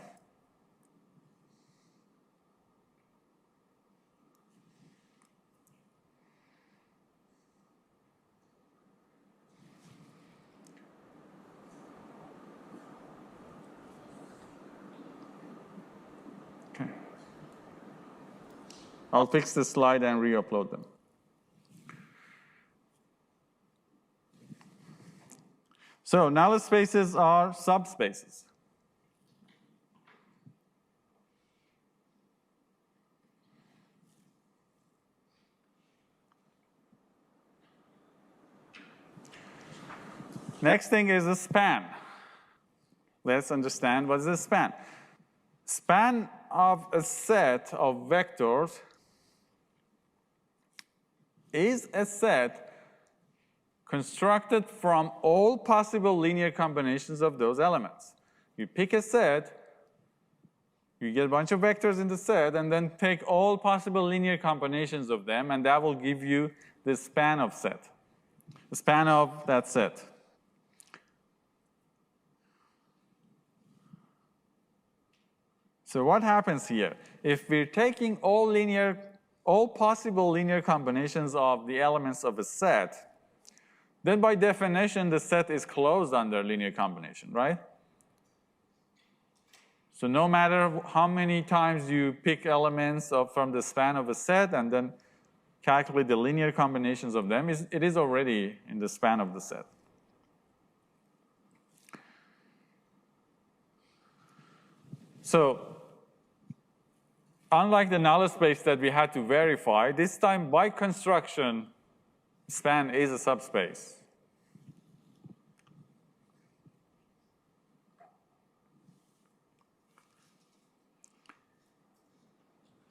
Okay. I'll fix the slide and re-upload them. So null spaces are subspaces. Next thing is a span. Let's understand what is a span. Span of a set of vectors is a set constructed from all possible linear combinations of those elements. You pick a set, you get a bunch of vectors in the set, and then take all possible linear combinations of them, and that will give you the span of set, the span of that set. So what happens here? If we're taking all possible linear combinations of the elements of a set, then by definition, the set is closed under linear combination, right? So no matter how many times you pick elements from the span of a set and then calculate the linear combinations of them, it is already in the span of the set. So unlike the null space that we had to verify, this time by construction, span is a subspace.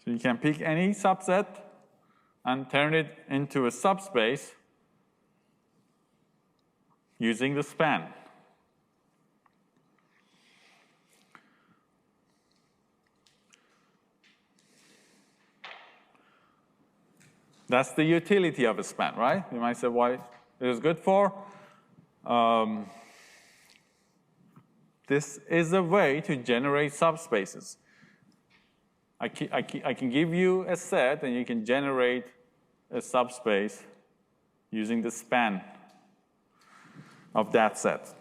So you can pick any subset and turn it into a subspace using the span. That's the utility of a span, right? You might say why it is good for. This is a way to generate subspaces. I can give you a set, and you can generate a subspace using the span of that set.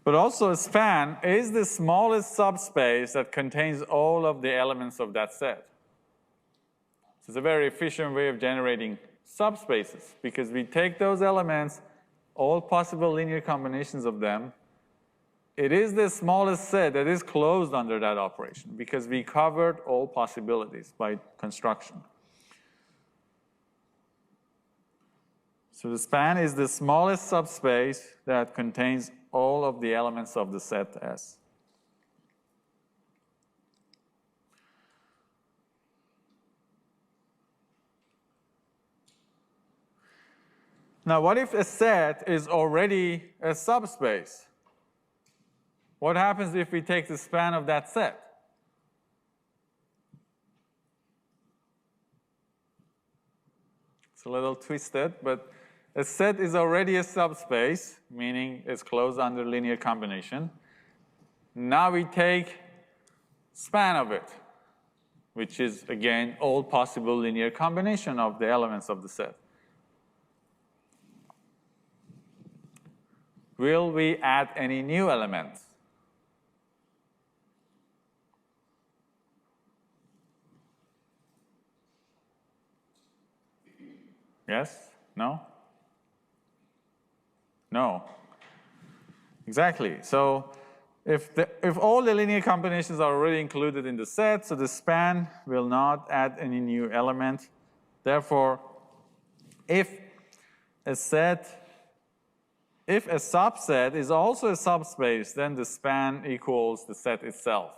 But also a span is the smallest subspace that contains all of the elements of that set. So it's a very efficient way of generating subspaces because we take those elements, all possible linear combinations of them. It is the smallest set that is closed under that operation because we covered all possibilities by construction. So the span is the smallest subspace that contains all of the elements of the set S. Now, what if a set is already a subspace? What happens if we take the span of that set? It's a little twisted, but a set is already a subspace, meaning it's closed under linear combination. Now we take span of it, which is, again, all possible linear combination of the elements of the set. Will we add any new elements? Yes? No? No. Exactly. So if all the linear combinations are already included in the set, so the span will not add any new element. Therefore, if a subset is also a subspace, then the span equals the set itself.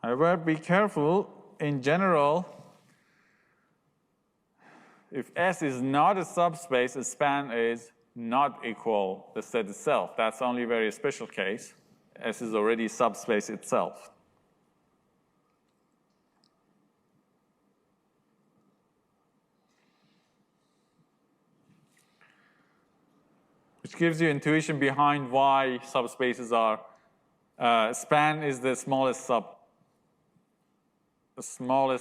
However, be careful. In general, if S is not a subspace, the span is not equal the set itself. That's only a very special case. S is already subspace itself. Which gives you intuition behind why subspaces are, span is the smallest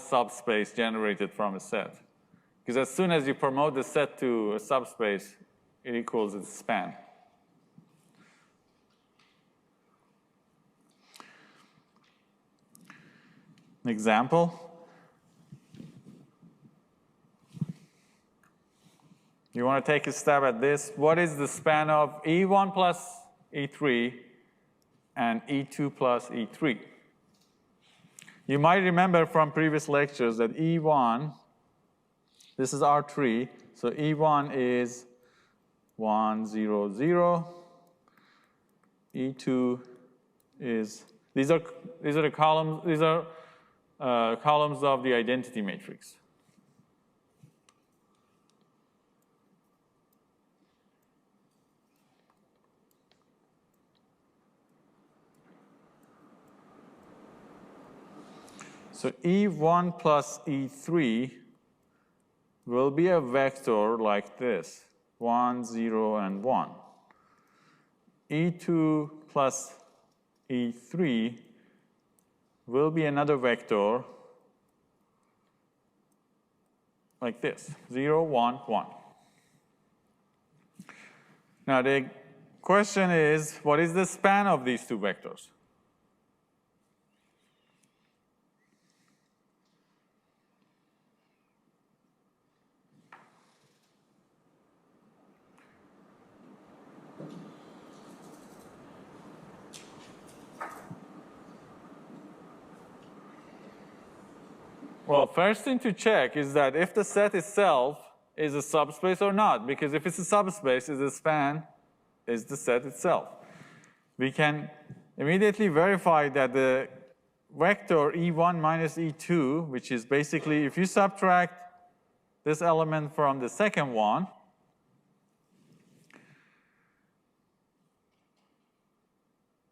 subspace generated from a set. Because as soon as you promote the set to a subspace, it equals its span. An example. You want to take a stab at this. What is the span of E1 plus E3 and E2 plus E3? You might remember from previous lectures that E1, this is R3, so E1 is 1, 0, 0. E2 is, these are the columns, these are columns of the identity matrix. So E1 plus E3 will be a vector like this, 1, 0, and 1. E2 plus E3 will be another vector like this, 0, 1, 1. Now the question is, what is the span of these two vectors? Well, first thing to check is that if the set itself is a subspace or not, because if it's a subspace, the span is the set itself. We can immediately verify that the vector E1 minus E2, which is basically if you subtract this element from the second one,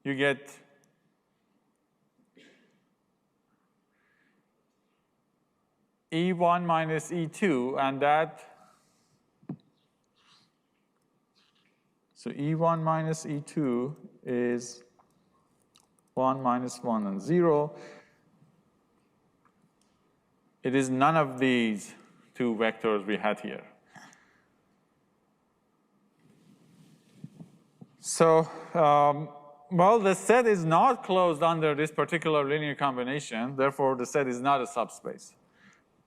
you get E1 minus E2, and that, so E1 minus E2 is 1 minus 1 and 0. It is none of these two vectors we had here. So, well, the set is not closed under this particular linear combination, therefore the set is not a subspace.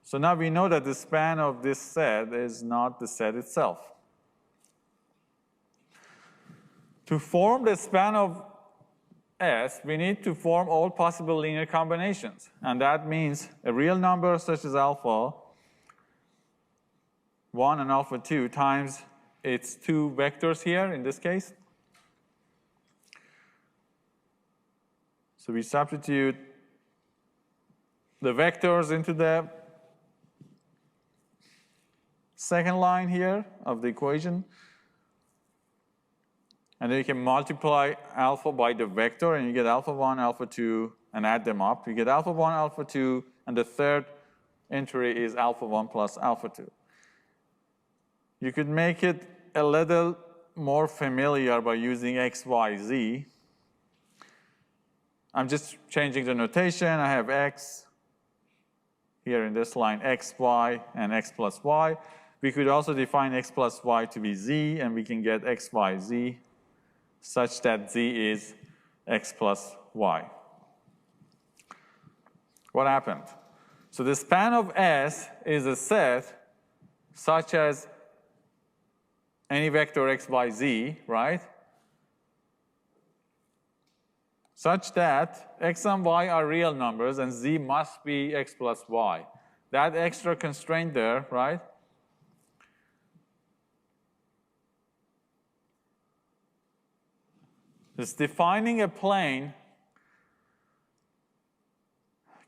So now we know that the span of this set is not the set itself. To form the span of S, we need to form all possible linear combinations. And that means a real number such as alpha 1 and alpha 2 times its two vectors here in this case. So we substitute the vectors into the second line here of the equation. And then you can multiply alpha by the vector, and you get alpha 1, alpha 2, and add them up. You get alpha 1, alpha 2, and the third entry is alpha 1 plus alpha 2. You could make it a little more familiar by using x, y, z. I'm just changing the notation. I have x here in this line, x, y, and x plus y. We could also define x plus y to be z, and we can get x, y, z such that z is x plus y. What happened? So the span of S is a set such as any vector x, y, z, right? Such that x and y are real numbers and z must be x plus y. That extra constraint there, right? Is defining a plane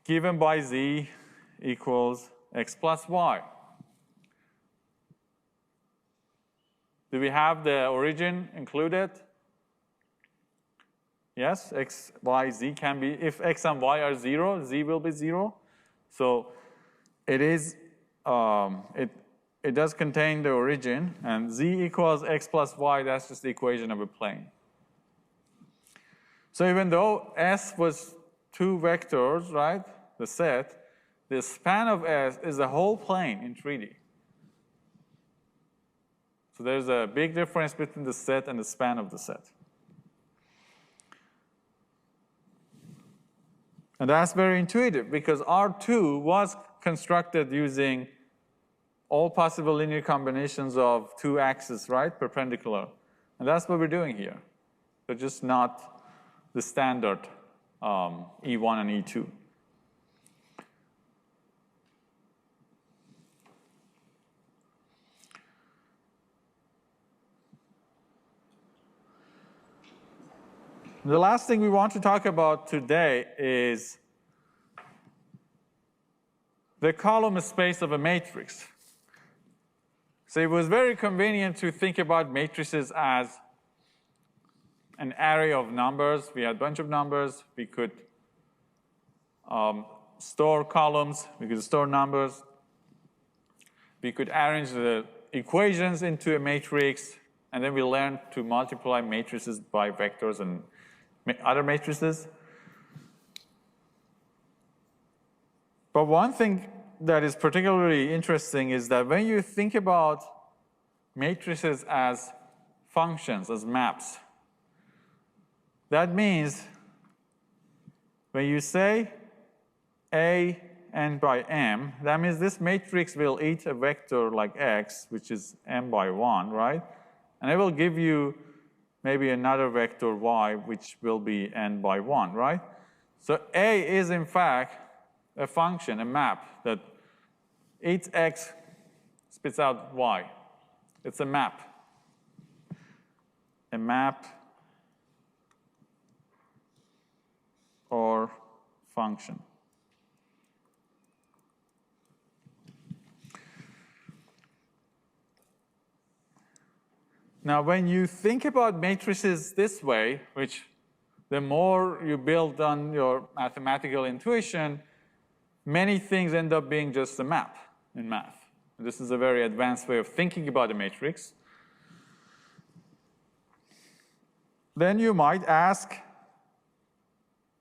given by z equals x plus y. Do we have the origin included? Yes, x, y, z can be, if x and y are 0, z will be 0. So it is, it does contain the origin, and z equals x plus y, that's just the equation of a plane. So even though S was 2 vectors, right, the set, the span of S is a whole plane in 3D. So there's a big difference between the set and the span of the set. And that's very intuitive because R2 was constructed using all possible linear combinations of 2 axes, right, perpendicular. And that's what we're doing here. So just not the standard E1 and E2. The last thing we want to talk about today is the column space of a matrix. So it was very convenient to think about matrices as an array of numbers. We had a bunch of numbers. We could store columns. We could store numbers. We could arrange the equations into a matrix. And then we learned to multiply matrices by vectors and other matrices. But one thing that is particularly interesting is that when you think about matrices as functions, as maps, that means when you say A n by m, that means this matrix will eat a vector like x, which is m by 1, right? And it will give you maybe another vector y, which will be n by 1, right? So A is, in fact, a function, a map that eats x, spits out y. It's a map. A map or function. Now, when you think about matrices this way, which the more you build on your mathematical intuition, many things end up being just a map in math. This is a very advanced way of thinking about a matrix. Then you might ask,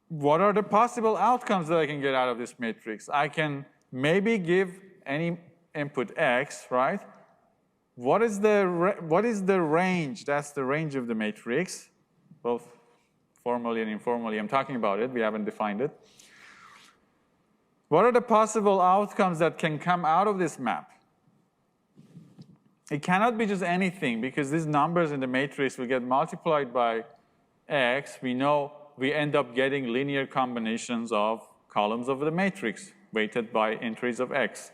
what are the possible outcomes that I can get out of this matrix? I can maybe give any input x, right? What is the range? That's the range of the matrix, both formally and informally. I'm talking about it. We haven't defined it. What are the possible outcomes that can come out of this map? It cannot be just anything because these numbers in the matrix will get multiplied by x. We know we end up getting linear combinations of columns of the matrix weighted by entries of x.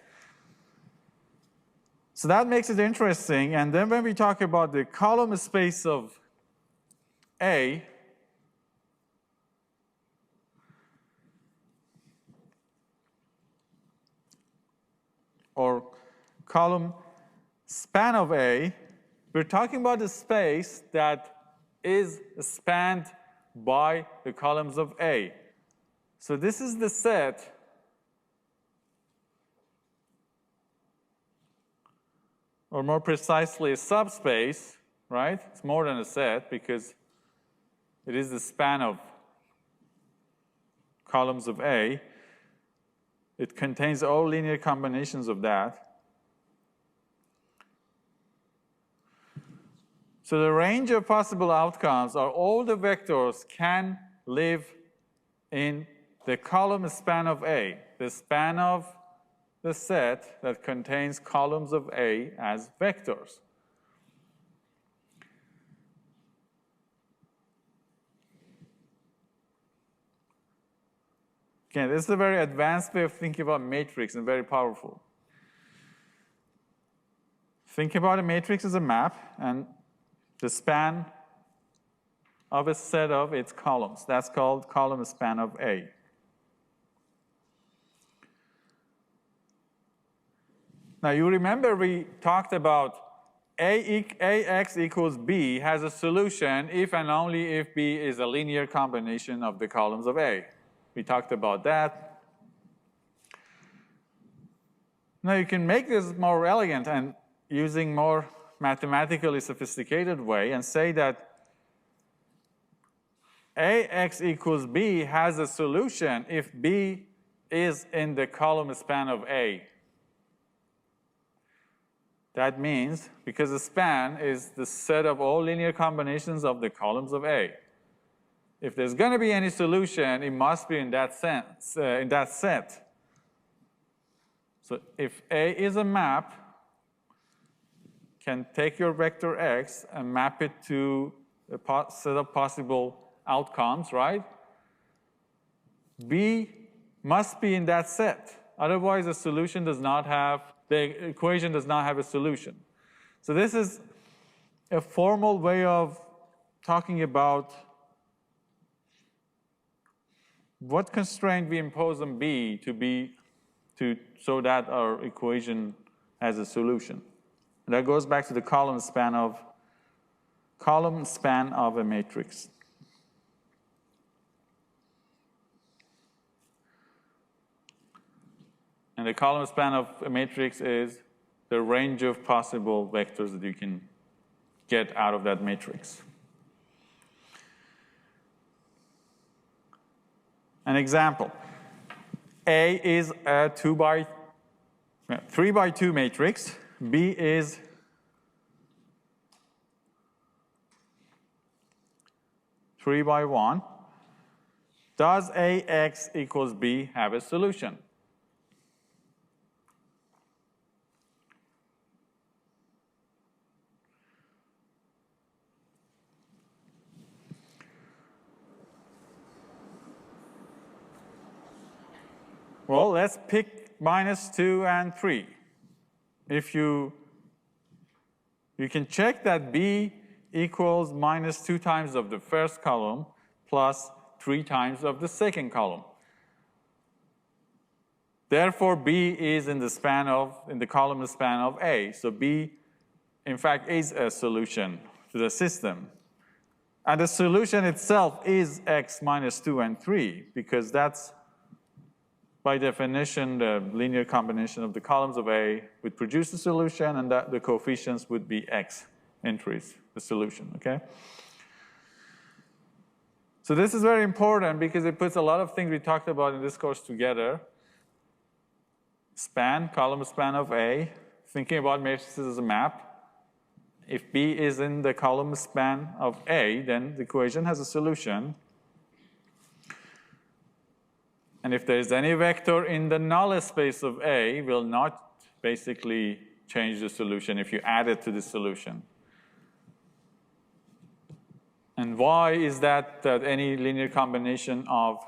So that makes it interesting. And then when we talk about the column space of A, or column span of A, we're talking about the space that is spanned by the columns of A. So this is the set or more precisely a subspace, right? It's more than a set because it is the span of columns of A. It contains all linear combinations of that. So the range of possible outcomes are all the vectors can live in the column span of A. the span of the set that contains columns of A as vectors. Again, this is a very advanced way of thinking about matrix and very powerful. Think about a matrix as a map and the span of a set of its columns. That's called column span of A. Now you remember we talked about AX equals B has a solution if and only if B is a linear combination of the columns of A. We talked about that. Now you can make this more elegant and using more mathematically sophisticated way and say that AX equals B has a solution if B is in the column span of A. That means, because the span is the set of all linear combinations of the columns of A. If there's going to be any solution, it must be in that sense, in that set. So if A is a map, can take your vector X and map it to a set of possible outcomes, right? B must be in that set. Otherwise, the solution does not have, the equation does not have a solution. So this is a formal way of talking about what constraint we impose on B so that our equation has a solution. And that goes back to the column span of a matrix. And the column span of a matrix is the range of possible vectors that you can get out of that matrix. An example. A is a 3 by 2 matrix. B is three by 1. Does AX equals B have a solution? Well, let's pick -2 and 3. If you can check that B equals -2 times of the first column plus 3 times of the second column. Therefore, B is in the column span of A. So B, in fact, is a solution to the system. And the solution itself is X minus 2 and 3, because that's, by definition, the linear combination of the columns of A would produce the solution, and that the coefficients would be X entries, the solution, okay? So this is very important because it puts a lot of things we talked about in this course together. Span, column span of A, thinking about matrices as a map. If B is in the column span of A, then the equation has a solution. And if there is any vector in the null space of A, will not basically change the solution if you add it to the solution. And why is that any linear combination of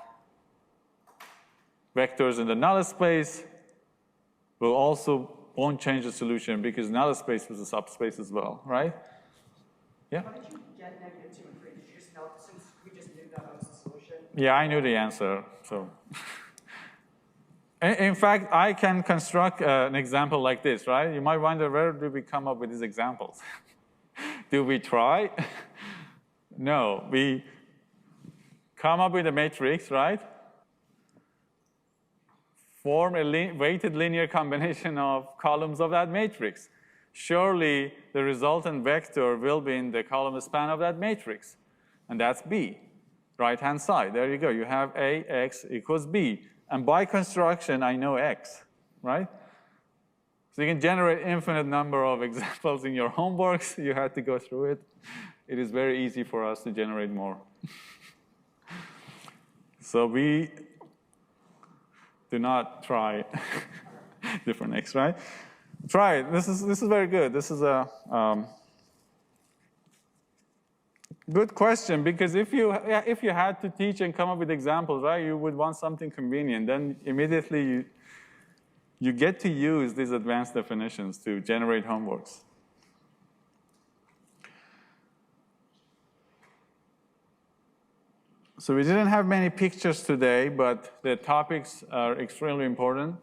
vectors in the null space won't change the solution, because null space was a subspace as well, right? Yeah? How did you get -2 and 3? Did you just know, since we just knew that was the solution? Yeah, I knew the answer, so. In fact, I can construct an example like this, right? You might wonder, where do we come up with these examples? Do we try? No, we come up with a matrix, right? Form a weighted linear combination of columns of that matrix. Surely the resultant vector will be in the column span of that matrix, and that's B, right-hand side. There you go. You have AX equals B. And by construction, I know X, right? So you can generate infinite number of examples in your homeworks. You had to go through it. It is very easy for us to generate more. So Do not try different x, right? Try it. This is very good. This is a good question, because if you had to teach and come up with examples, right, you would want something convenient. Then immediately you get to use these advanced definitions to generate homeworks. So we didn't have many pictures today, but the topics are extremely important.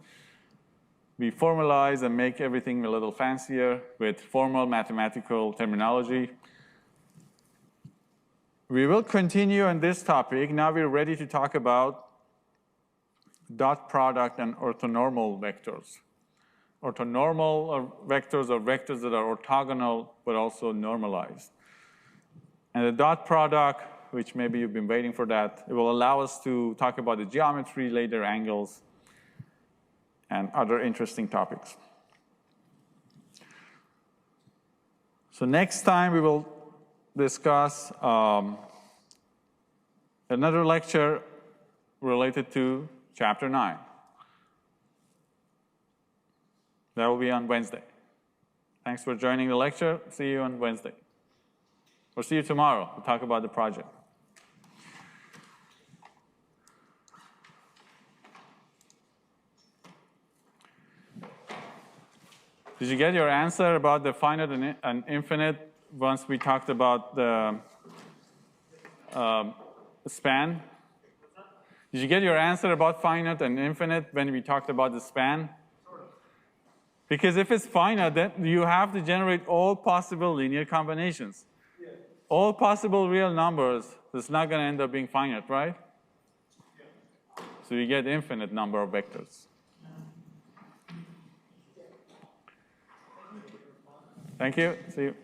We formalize and make everything a little fancier with formal mathematical terminology. We will continue on this topic. Now we're ready to talk about dot product and orthonormal vectors. Orthonormal vectors are vectors that are orthogonal but also normalized. And the dot product, which maybe you've been waiting for that, it will allow us to talk about the geometry, later angles, and other interesting topics. So next time we will discuss another lecture related to Chapter 9. That will be on Wednesday. Thanks for joining the lecture. See you on Wednesday. Or see you tomorrow. We'll talk about the project. Did you get your answer about the finite and infinite once we talked about the span? Did you get your answer about finite and infinite when we talked about the span? Because if it's finite, then you have to generate all possible linear combinations. Yeah. All possible real numbers, it's not going to end up being finite, right? Yeah. So you get infinite number of vectors. Thank you. See you.